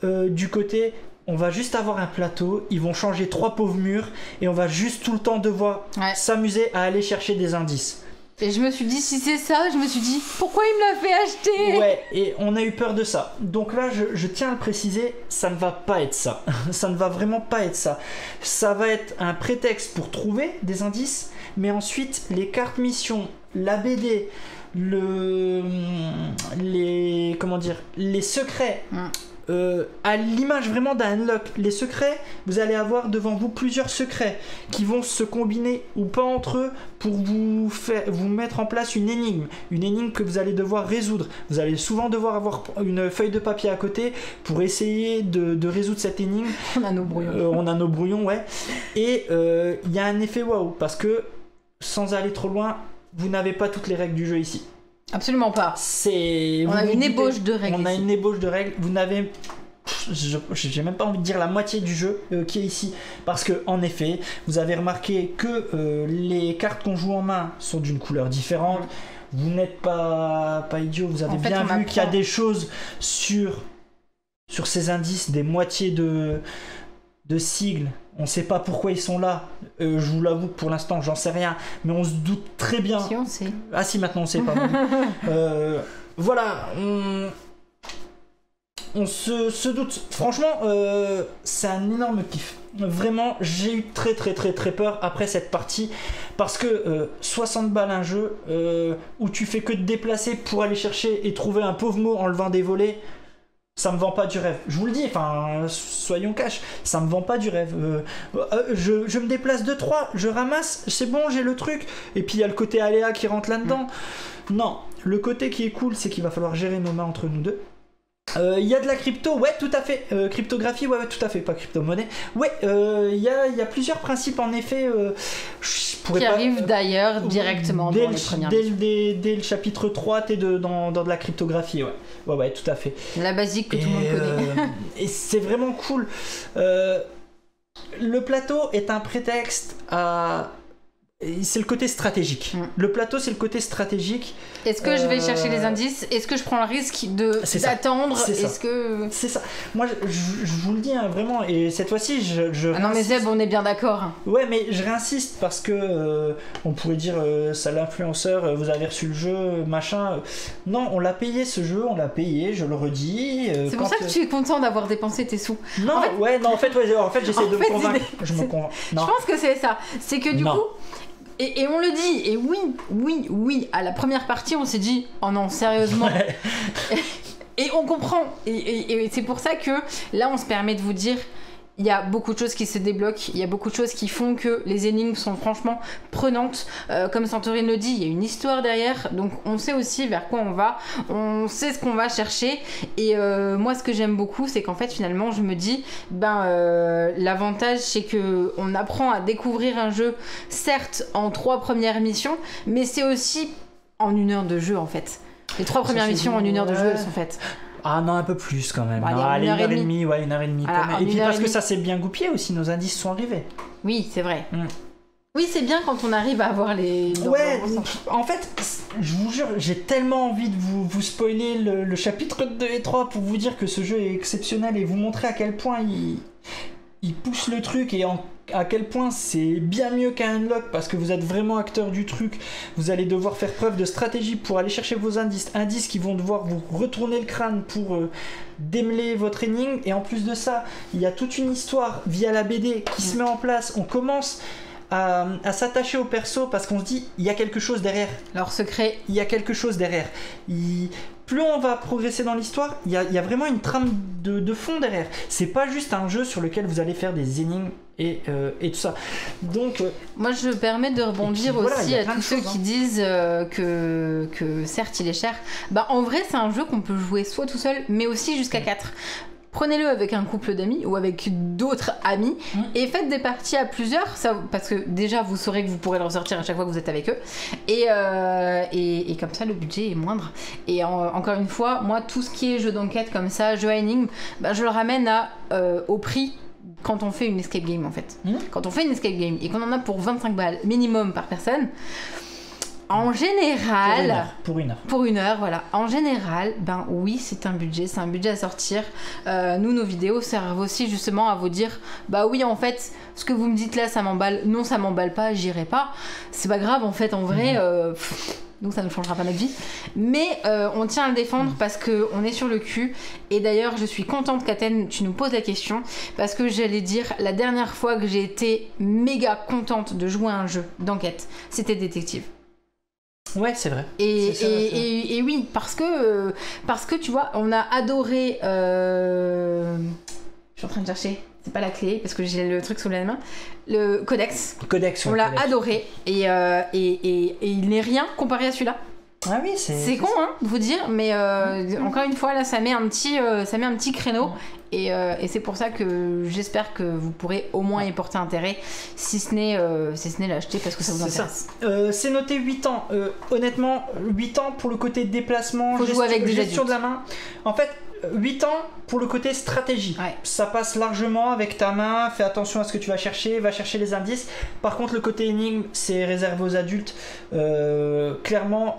du côté... On va juste avoir un plateau, ils vont changer 3 pauvres murs et on va juste tout le temps devoir s'amuser à aller chercher des indices. Et je me suis dit, si c'est ça, je me suis dit, pourquoi il me l'a fait acheter? Ouais, et on a eu peur de ça. Donc là, je tiens à le préciser, ça ne va pas être ça. Ça ne va vraiment pas être ça. Ça va être un prétexte pour trouver des indices, mais ensuite, les cartes missions, la BD, les secrets... à l'image vraiment d'un unlock, les secrets, vous allez avoir devant vous plusieurs secrets qui vont se combiner ou pas entre eux pour vous mettre en place une énigme que vous allez devoir résoudre. Vous allez souvent devoir avoir une feuille de papier à côté pour essayer de résoudre cette énigme. On a nos brouillons. Ouais. Et il y a un effet waouh parce que sans aller trop loin, vous n'avez pas toutes les règles du jeu ici. Absolument pas. On a une ébauche de règles. On a une ébauche de règles. Vous n'avez... J'ai même pas envie de dire la moitié du jeu qui est ici. Parce que, en effet, vous avez remarqué que les cartes qu'on joue en main sont d'une couleur différente. Vous n'êtes pas idiot. Vous avez bien vu qu'il y a des choses sur ces indices, des moitiés de sigles. On sait pas pourquoi ils sont là. Je vous l'avoue que pour l'instant, j'en sais rien. Mais on se doute très bien. Si, on sait. Ah si, maintenant on sait pas. Voilà, on se doute. Franchement, c'est un énorme kiff. Vraiment, j'ai eu très peur après cette partie. Parce que 60 balles un jeu où tu fais que te déplacer pour aller chercher et trouver un pauvre mot en levant des volets, ça me vend pas du rêve. Je vous le dis, enfin, soyons cash, ça me vend pas du rêve. Je me déplace 2-3, je ramasse, c'est bon, j'ai le truc. Et puis il y a le côté aléa qui rentre là-dedans. Non, le côté qui est cool, c'est qu'il va falloir gérer nos mains entre nous deux. Il y a de la crypto, ouais, tout à fait. Cryptographie, ouais, tout à fait, pas crypto-monnaie. Ouais, il y a plusieurs principes, en effet. Qui arrivent d'ailleurs directement dans les premières dès le chapitre 3, t'es dans de la cryptographie, ouais. Ouais, tout à fait. La basique que tout le monde connaît. Et c'est vraiment cool. Le plateau est un prétexte à... C'est le côté stratégique. Le plateau, c'est le côté stratégique. Est-ce que je vais chercher les indices? Est-ce que je prends le risque d'attendre? C'est ça. Moi, je vous le dis, hein, vraiment. Et cette fois-ci, je non, mais Zeb, on est bien d'accord. Ouais, mais je réinsiste parce que on pourrait dire ça l'influenceur, vous avez reçu le jeu, machin. Non, on l'a payé ce jeu, on l'a payé, je le redis. C'est pour ça que tu es content d'avoir dépensé tes sous. Non, en fait, j'essaie de me convaincre. Je me convainc. Je pense que c'est ça. C'est que du coup. Et on le dit, et oui, à la première partie, on s'est dit, oh non, sérieusement. Et on comprend. Et c'est pour ça que là, on se permet de vous dire, il y a beaucoup de choses qui se débloquent, il y a beaucoup de choses qui font que les énigmes sont franchement prenantes. Comme Santorine le dit, il y a une histoire derrière, donc on sait aussi vers quoi on va, on sait ce qu'on va chercher. Et moi, ce que j'aime beaucoup, c'est qu'en fait, finalement, je me dis, l'avantage, c'est que on apprend à découvrir un jeu, certes en 3 premières missions, mais c'est aussi en 1 heure de jeu, en fait. Les 3 premières missions en 1 heure de jeu, elles sont faites. Ah non, un peu plus quand même. Allez, 1h30, ouais, 1h30 quand même. Et puis parce que ça s'est bien goupillé aussi, nos indices sont arrivés. Oui, c'est vrai. Oui, c'est bien quand on arrive à avoir les... Ouais, en fait, je vous jure, j'ai tellement envie de vous spoiler le chapitre 2 et 3 pour vous dire que ce jeu est exceptionnel et vous montrer à quel point il pousse le truc et à quel point c'est bien mieux qu'un unlock parce que vous êtes vraiment acteur du truc. Vous allez devoir faire preuve de stratégie pour aller chercher vos indices qui vont devoir vous retourner le crâne pour démêler votre énigme. Et en plus de ça, il y a toute une histoire via la BD qui se met en place. On commence à s'attacher au perso parce qu'on se dit il y a quelque chose derrière. Leur secret. Il y a quelque chose derrière. Plus on va progresser dans l'histoire, il y a vraiment une trame de fond derrière. C'est pas juste un jeu sur lequel vous allez faire des énigmes et tout ça. Donc, moi, je me permets de rebondir aussi à tous ceux qui disent que certes il est cher. En vrai, c'est un jeu qu'on peut jouer soit tout seul, mais aussi jusqu'à 4. Prenez-le avec un couple d'amis ou avec d'autres amis et faites des parties à plusieurs, parce que déjà vous saurez que vous pourrez le ressortir à chaque fois que vous êtes avec eux et comme ça le budget est moindre. Et encore une fois, moi tout ce qui est jeu d'enquête comme ça, jeu à énigmes, je le ramène au prix quand on fait une escape game en fait. Quand on fait une escape game et qu'on en a pour 25 balles minimum par personne, en général... Pour une heure. Pour une heure, voilà. En général, oui, c'est un budget à sortir. Nous, nos vidéos servent aussi justement à vous dire, oui, en fait, ce que vous me dites là, ça m'emballe. Non, ça m'emballe pas, j'irai pas. C'est pas grave, en fait, en vrai... nous, ça ne changera pas notre vie. Mais on tient à le défendre parce qu'on est sur le cul. Et d'ailleurs, je suis contente qu'Athènes, tu nous poses la question. Parce que j'allais dire, la dernière fois que j'ai été méga contente de jouer à un jeu d'enquête, c'était Détective. Ouais, c'est vrai. Et oui, parce que tu vois, on a adoré... Je suis en train de chercher. C'est pas la clé parce que j'ai le truc sous la main. Le Codex. On l'a adoré et il n'est rien comparé à celui-là. Ah oui, c'est con de vous dire, mais encore une fois là, ça met un petit créneau et c'est pour ça que j'espère que vous pourrez au moins y porter intérêt, si ce n'est l'acheter parce que ça vous intéresse. C'est noté 8 ans. Honnêtement, 8 ans pour le côté déplacement, gestion de la main. En fait, 8 ans pour le côté stratégie. Ouais. Ça passe largement avec ta main, fais attention à ce que tu vas chercher, va chercher les indices. Par contre, le côté énigme, c'est réservé aux adultes. Clairement,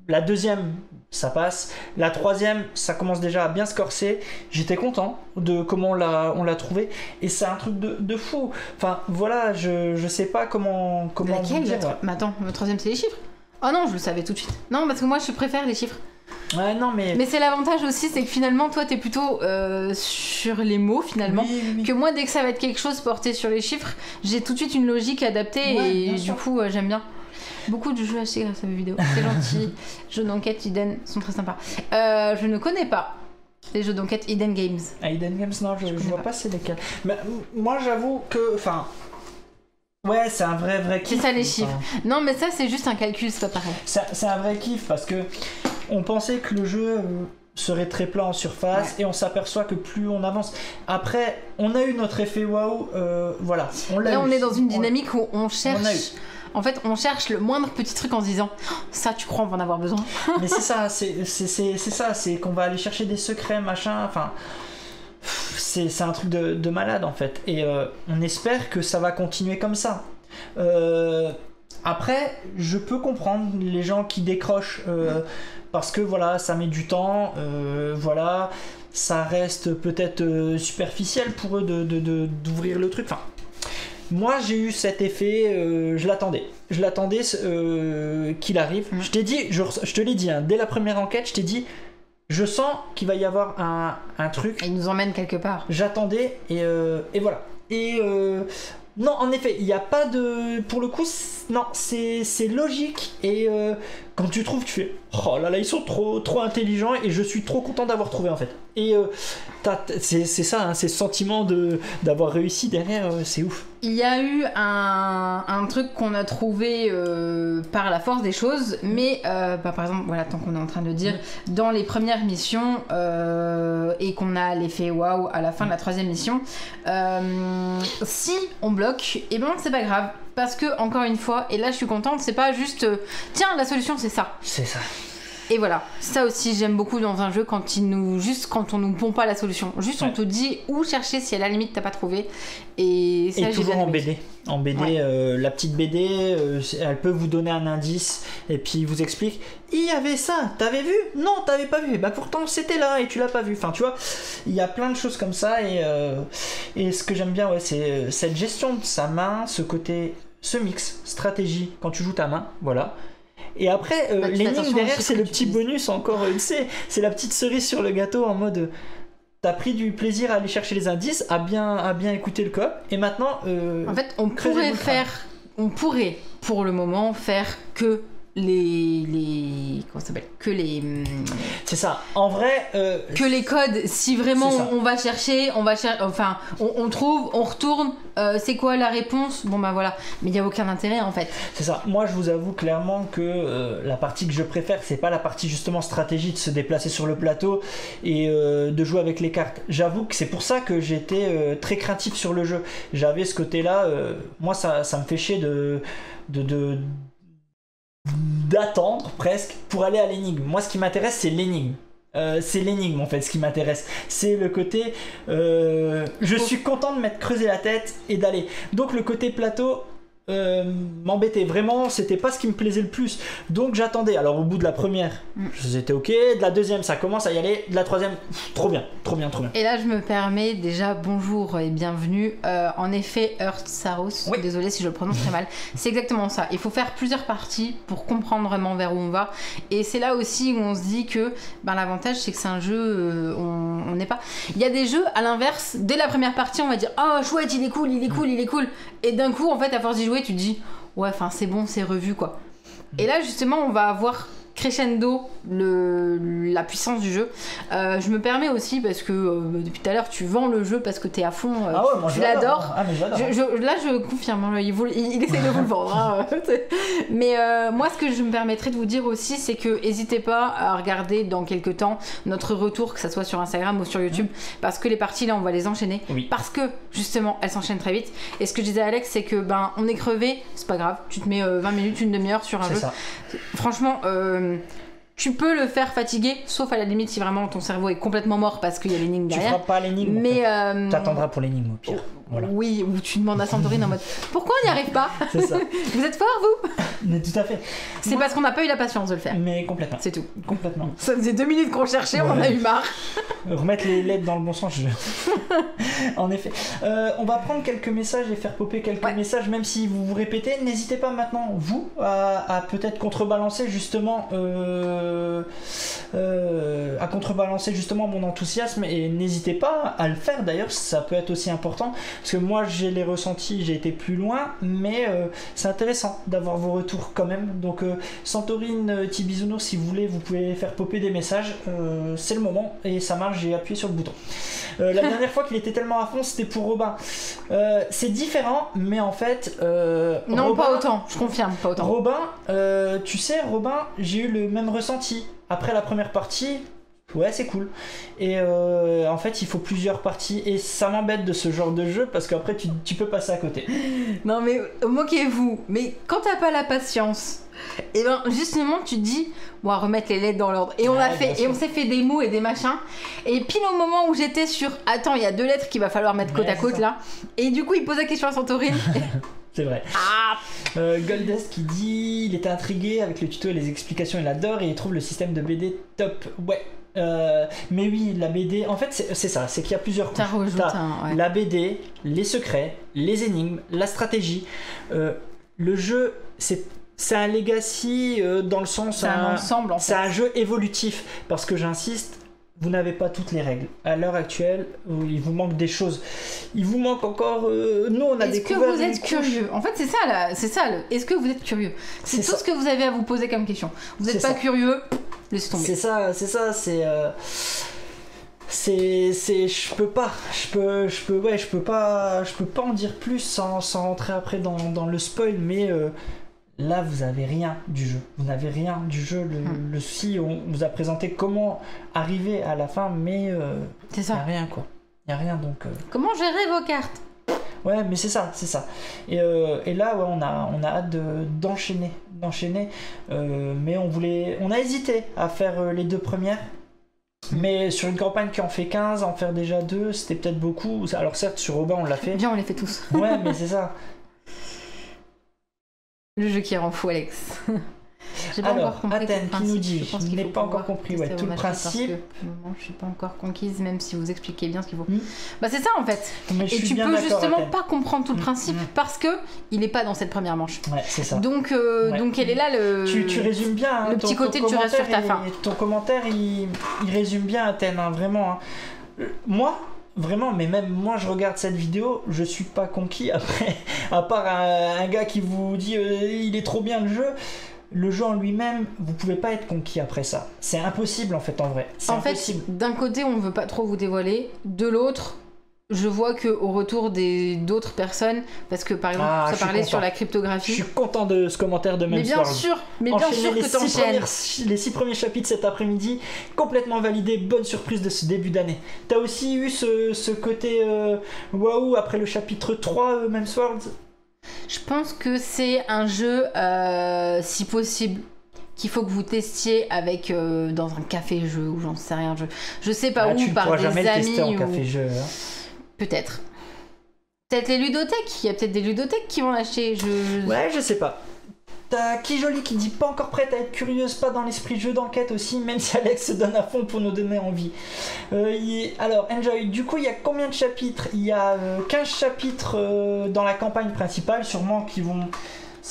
La deuxième, ça passe. La troisième, ça commence déjà à bien se corser. J'étais content de comment on l'a trouvé. Et c'est un truc de fou. Enfin, voilà, je sais pas comment Laquelle, vous dire. Mais attends, le troisième, c'est les chiffres. Oh non, je le savais tout de suite. Non, parce que moi, je préfère les chiffres. Ouais, non, mais c'est l'avantage aussi, c'est que finalement, toi, t'es plutôt sur les mots, finalement. Oui. Que moi, dès que ça va être quelque chose porté sur les chiffres, j'ai tout de suite une logique adaptée. Ouais, et du coup, j'aime bien. Beaucoup de jeux achetés grâce à vos vidéos. C'est gentil. Jeux d'enquête Eden sont très sympas. Je ne connais pas les jeux d'enquête Eden Games. Eden Games, non, je vois pas c'est lesquels. Mais moi, j'avoue que... Enfin... Ouais, c'est un vrai kiff. C'est ça les chiffres. Non, mais ça, c'est juste un calcul, c'est pas pareil. C'est un vrai kiff parce que on pensait que le jeu serait très plat en surface et on s'aperçoit que plus on avance. Après, on a eu notre effet waouh, voilà. Là, on est dans une dynamique où on cherche. En fait, on cherche le moindre petit truc en se disant ça, tu crois, on va en avoir besoin. Mais c'est ça, c'est ça, c'est qu'on va aller chercher des secrets, machin, enfin. C'est un truc de malade en fait. Et on espère que ça va continuer comme ça. Après, je peux comprendre les gens qui décrochent parce que voilà, ça met du temps, voilà, ça reste peut-être superficiel pour eux d'ouvrir le truc. Enfin, moi j'ai eu cet effet, je l'attendais qu'il arrive. Je t'ai dit, je te l'ai dit, hein, dès la première enquête, je t'ai dit. Je sens qu'il va y avoir un truc. Il nous emmène quelque part. J'attendais et voilà. Et non, en effet, il n'y a pas de... Pour le coup, non, c'est logique. Et quand tu trouves, tu fais... Oh là là, ils sont trop intelligents et je suis trop content d'avoir trouvé en fait. Et c'est ça, hein, c'est ce sentiment d'avoir réussi derrière, c'est ouf. Il y a eu un truc qu'on a trouvé par la force des choses, mais par exemple, voilà, tant qu'on est en train de dire, dans les premières missions et qu'on a l'effet waouh à la fin de la troisième mission, si on bloque, et ben c'est pas grave. Parce que, encore une fois, et là je suis contente, c'est pas juste tiens, la solution c'est ça. C'est ça. Et voilà, ça aussi j'aime beaucoup dans un jeu quand on nous pond pas la solution. Juste on te dit où chercher si à la limite t'as pas trouvé. Et ça, toujours en BD. En BD, ouais. La petite BD, elle peut vous donner un indice et puis vous explique il y avait ça, t'avais vu? Non, t'avais pas vu. Bah pourtant c'était là et tu l'as pas vu. Enfin tu vois, il y a plein de choses comme ça et ce que j'aime bien, ouais, c'est cette gestion de sa main, ce mix stratégie quand tu joues ta main, voilà. Et après, l'énigme derrière, c'est le petit bonus encore, tu sais, c'est la petite cerise sur le gâteau en mode t'as pris du plaisir à aller chercher les indices, à bien écouter le coop, et maintenant... en fait, on pourrait pour le moment faire que comment ça s'appelle, que les c'est ça en vrai que les codes, si vraiment on va chercher, enfin on trouve, on retourne, c'est quoi la réponse, bon bah voilà, mais il y a aucun intérêt en fait. C'est ça, moi je vous avoue clairement que la partie que je préfère, c'est pas la partie justement stratégie de se déplacer sur le plateau et de jouer avec les cartes. J'avoue que c'est pour ça que j'étais très craintif sur le jeu, j'avais ce côté là, moi ça me fait chier d'attendre presque pour aller à l'énigme. Moi ce qui m'intéresse c'est l'énigme. C'est l'énigme en fait ce qui m'intéresse. C'est le côté je suis content de m'être creusé la tête et d'aller. Donc le côté plateau m'embêtait vraiment, c'était pas ce qui me plaisait le plus. Donc j'attendais. Alors au bout de la première, j'étais ok. De la deuxième, ça commence à y aller. De la troisième, trop bien. Et là je me permets déjà bonjour et bienvenue. En effet, Earth Saros, oui. Désolée si je le prononce très mal. C'est exactement ça. Il faut faire plusieurs parties pour comprendre vraiment vers où on va. Et c'est là aussi où on se dit que l'avantage c'est que c'est un jeu, on n'est pas. Il y a des jeux à l'inverse. Dès la première partie, on va dire oh chouette, il est cool. Et d'un coup, en fait, à force d'y jouer, tu te dis ouais, enfin c'est bon, c'est revu quoi. Et là justement on va avoir crescendo la puissance du jeu. Je me permets aussi parce que depuis tout à l'heure tu vends le jeu parce que t'es à fond, tu l'adores. Ah, mais là je confirme, hein, il essaie de vous le vendre. Hein. Mais moi ce que je me permettrais de vous dire aussi c'est que n'hésitez pas à regarder dans quelques temps notre retour, que ça soit sur Instagram ou sur YouTube, parce que les parties là on va les enchaîner, parce que justement elles s'enchaînent très vite. Et ce que je disais à Alex c'est que on est crevé, c'est pas grave, tu te mets 20 minutes, une demi-heure sur un jeu. Ça. Franchement tu peux le faire fatiguer, sauf à la limite si vraiment ton cerveau est complètement mort parce qu'il y a l'énigme derrière. Tu feras pas l'énigme. Mais t'attendras pour l'énigme au pire. Voilà. Oui, ou tu demandes à Santorin en mode pourquoi on n'y arrive pas? C'est ça. Vous êtes fort, vous? Mais tout à fait. C'est parce qu'on n'a pas eu la patience de le faire. Mais complètement. C'est tout. Complètement. Ça faisait 2 minutes qu'on cherchait, on en a eu marre. Remettre les lettres dans le bon sens, En effet. On va prendre quelques messages et faire popper quelques messages, même si vous vous répétez. N'hésitez pas maintenant, vous, à peut-être contrebalancer justement mon enthousiasme, et n'hésitez pas à le faire d'ailleurs, ça peut être aussi important, parce que moi j'ai les ressentis, j'ai été plus loin, mais c'est intéressant d'avoir vos retours quand même. Donc Santorin, Tibizounours, si vous voulez, vous pouvez faire popper des messages, c'est le moment, et ça marche, j'ai appuyé sur le bouton. La dernière fois qu'il était tellement à fond, c'était pour Robin. C'est différent, mais en fait... non, Robin, pas autant, je confirme, pas autant. Robin, tu sais, Robin, j'ai eu le même ressenti. Après la première partie, ouais, c'est cool. Et en fait, il faut plusieurs parties, et ça m'embête de ce genre de jeu, parce qu'après, tu peux passer à côté. Non, mais moquez-vous, mais quand t'as pas la patience... Et ben justement tu te dis on va remettre les lettres dans l'ordre, et on a fait, et on s'est fait des mots et des machins, et pile au moment où j'étais sur attends, il y a 2 lettres qu'il va falloir mettre côte à côte là, et du coup il pose la question à Santorin. C'est vrai. Goldest qui dit il était intrigué avec le tuto et les explications, il adore, et il trouve le système de BD top. Ouais. Mais oui, la BD, en fait c'est ça, c'est qu'il y a plusieurs couches. T'as la BD, les secrets, les énigmes, la stratégie. Le jeu, c'est un legacy dans le sens... C'est un ensemble en fait. C'est un jeu évolutif, parce que j'insiste, vous n'avez pas toutes les règles. À l'heure actuelle, il vous manque des choses. Il vous manque encore... nous, on a découvert... Est-ce que vous êtes curieux? En fait, c'est ça. Est-ce que vous êtes curieux? C'est tout ce que vous avez à vous poser comme question. Vous n'êtes pas curieux, laissez tomber. C'est ça. Je peux pas en dire plus sans rentrer après dans le spoil, mais là vous avez rien du jeu. Vous n'avez rien du jeu. Le souci, on vous a présenté comment arriver à la fin, mais c'est ça. Y a rien quoi. Y a rien donc. Comment gérer vos cartes? Ouais, mais c'est ça. Et là, ouais, on a hâte d'enchaîner. Mais on a hésité à faire les 2 premières. Mais sur une campagne qui en fait 15, en faire déjà 2, c'était peut-être beaucoup. Alors certes, sur Robin, on l'a fait. Bien, on les fait tous. Ouais, mais c'est ça. Le jeu qui rend fou, Alex. J'ai pas encore compris. Athènes qui nous dit, je n'ai pas encore compris tout le principe. Je suis pas encore conquise, même si vous expliquez bien ce qu'il faut. Bah c'est ça en fait. Mais et tu peux justement pas comprendre tout le principe parce que il est pas dans cette première manche. Ouais, c'est ça. Donc elle est là le. Tu résumes bien. Le petit côté, tu restes sur ta fin. Ton commentaire, il résume bien Athènes, hein, vraiment. Hein. Moi. Vraiment, mais même moi je regarde cette vidéo, je suis pas conquis après, à part un gars qui vous dit il est trop bien le jeu en lui-même, vous pouvez pas être conquis après ça. C'est impossible en fait en vrai. C'est impossible. Fait, d'un côté on veut pas trop vous dévoiler, de l'autre, je vois qu'au retour d'autres personnes, parce que par exemple ça parlait sur la cryptographie. Je suis content de ce commentaire de Memsworld. Mais bien sûr que t'enchaînes. Les 6 premiers chapitres cet après-midi, complètement validé, bonne surprise de ce début d'année. T'as aussi eu ce côté waouh après le chapitre 3 Memsworld. Je pense que c'est un jeu, si possible, qu'il faut que vous testiez avec dans un café-jeu ou j'en sais rien. Je sais pas où, par des amis. Tu pourras jamais le tester en café-jeu. Peut-être les ludothèques. Il y a peut-être des ludothèques qui vont l'acheter. Ouais, je sais pas. T'as Kijoli qui dit pas encore prête à être curieuse, pas dans l'esprit jeu d'enquête aussi, même si Alex se donne à fond pour nous donner envie. Alors, Enjoy, du coup, il y a combien de chapitres? Il y a 15 chapitres dans la campagne principale, sûrement qui vont...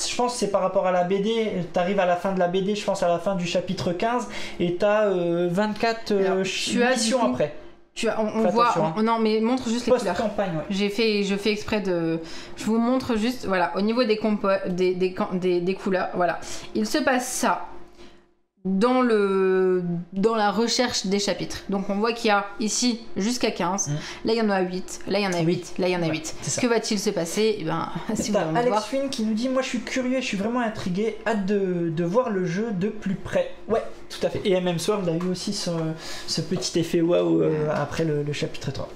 Je pense que c'est par rapport à la BD, t'arrives à la fin de la BD, je pense à la fin du chapitre 15, et t'as 24 missions après. On voit, non mais montre juste les couleurs. Campagne, ouais. Je fais exprès de, je vous montre juste, voilà, au niveau des couleurs, voilà. Il se passe ça dans la recherche des chapitres. Donc on voit qu'il y a ici jusqu'à 15, là il y en a 8, là il y en a 8, là il y en a 8. Que va-t-il se passer? Eh ben, si vous voulez Alex Finn qui nous dit moi je suis curieux, je suis vraiment intrigué, hâte de voir le jeu de plus près. Ouais, tout à fait. Et Memsworld a eu aussi ce petit effet waouh après le chapitre 3.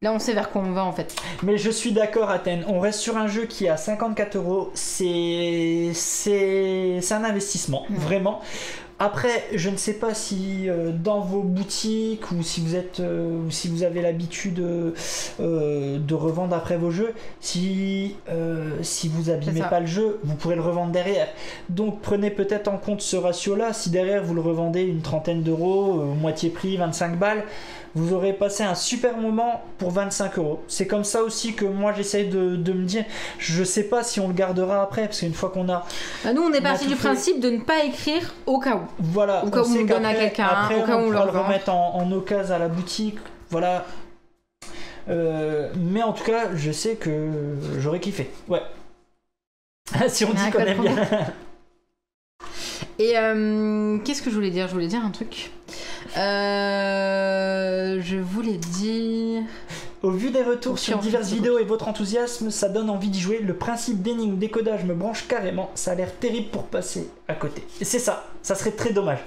Là, on sait vers quoi on va en fait. Mais je suis d'accord, Athènes. On reste sur un jeu qui est à 54 €. C'est un investissement, vraiment. Après, je ne sais pas si dans vos boutiques ou si vous avez l'habitude de revendre après vos jeux, si vous abîmez pas le jeu, vous pourrez le revendre derrière. Donc prenez peut-être en compte ce ratio-là. Si derrière vous le revendez une trentaine d'euros, moitié prix, 25 balles, vous aurez passé un super moment pour 25 euros. C'est comme ça aussi que moi j'essaye de me dire, je sais pas si on le gardera après, parce qu'une fois qu'on a... nous on est parti du principe de ne pas écrire au cas où. Voilà, au cas où on le donne à quelqu'un, au cas où on le remettre en occasion à la boutique, voilà. Mais en tout cas, je sais que j'aurais kiffé. Ouais. Si on dit qu'on aime bien. Et qu'est-ce que je voulais dire? Je voulais dire un truc. Je voulais dire... Au vu des retours sur diverses vidéos et votre enthousiasme, ça donne envie d'y jouer. Le principe d'énigme décodage me branche carrément. Ça a l'air terrible pour passer à côté. Et c'est ça. Ça serait très dommage.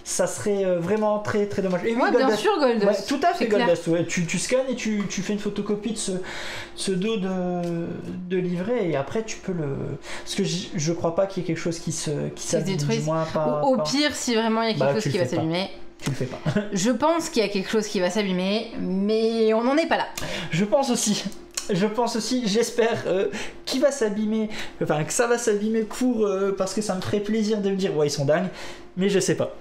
Ça serait vraiment très très dommage. Et oui, bien sûr, Goldust. Ouais, tout à fait, Goldust. Ouais. Tu scannes et tu fais une photocopie de ce dos de livret et après tu peux le... Parce que je crois pas qu'il y ait quelque chose qui s'abîme. Du moins, au pire, si vraiment il y a quelque chose qui va s'abîmer... Tu le fais pas. Je pense qu'il y a quelque chose qui va s'abîmer, mais on n'en est pas là. Je pense aussi, j'espère qu'il va s'abîmer, enfin que ça va s'abîmer parce que ça me ferait plaisir de me dire ouais ils sont dingues, mais je sais pas.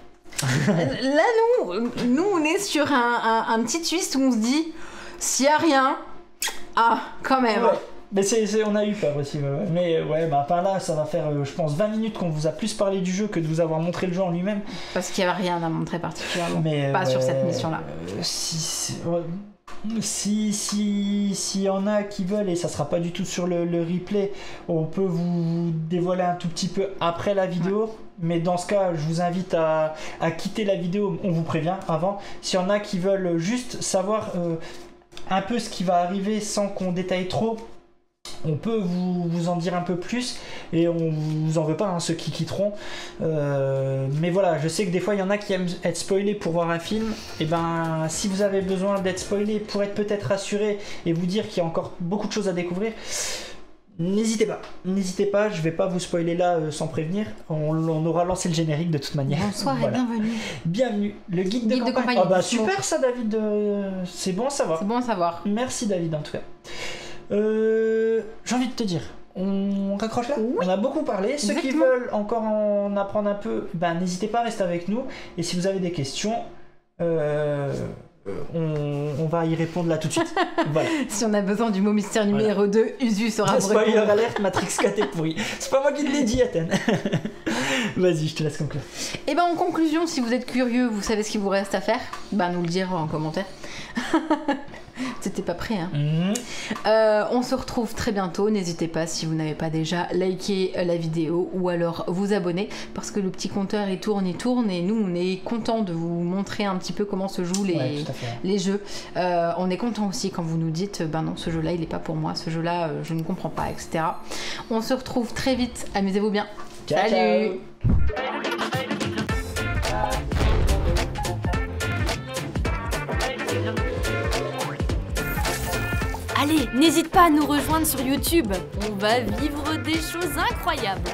Là nous on est sur un petit twist où on se dit s'il y a rien, quand même. Ouais. Mais on a eu peur aussi, mais ouais, par là ça va faire je pense 20 minutes qu'on vous a plus parlé du jeu que de vous avoir montré le jeu en lui-même. Parce qu'il n'y avait rien à montrer particulièrement, pas sur cette mission-là. S'il y en a qui veulent, et ça sera pas du tout sur le replay, on peut vous dévoiler un tout petit peu après la vidéo. Ouais. Mais dans ce cas, je vous invite à quitter la vidéo, on vous prévient avant. S'il y en a qui veulent juste savoir un peu ce qui va arriver sans qu'on détaille trop, on peut vous en dire un peu plus et on vous en veut pas, ceux qui quitteront. Mais voilà, je sais que des fois il y en a qui aiment être spoilés pour voir un film. Et ben, si vous avez besoin d'être spoilé pour être peut-être rassuré et vous dire qu'il y a encore beaucoup de choses à découvrir, n'hésitez pas, je vais pas vous spoiler là sans prévenir. On aura lancé le générique de toute manière. Bonsoir et bienvenue. Le guide de campagne. Super ça, David, c'est bon à savoir. Merci David en tout cas. J'ai envie de te dire, on raccroche là. Oui. On a beaucoup parlé. Ceux qui veulent encore en apprendre un peu, n'hésitez pas à rester avec nous. Et si vous avez des questions, on va y répondre là tout de suite. Voilà. Si on a besoin du mot mystère numéro 2, Usu sera pour spoiler alerte, Matrix 4 est pourri. C'est pas moi qui l'ai dit, Athènes. Vas-y, je te laisse conclure. Et en conclusion, si vous êtes curieux, vous savez ce qu'il vous reste à faire, nous le dire en commentaire. T'étais pas prêt, hein. On se retrouve très bientôt. N'hésitez pas, si vous n'avez pas déjà liké la vidéo ou alors vous abonner, parce que le petit compteur il tourne et nous on est content de vous montrer un petit peu comment se jouent les jeux. On est content aussi quand vous nous dites non, ce jeu là il est pas pour moi, ce jeu là je ne comprends pas, etc. On se retrouve très vite, amusez-vous bien. Ciao, salut. Allez, n'hésite pas à nous rejoindre sur YouTube. On va vivre des choses incroyables.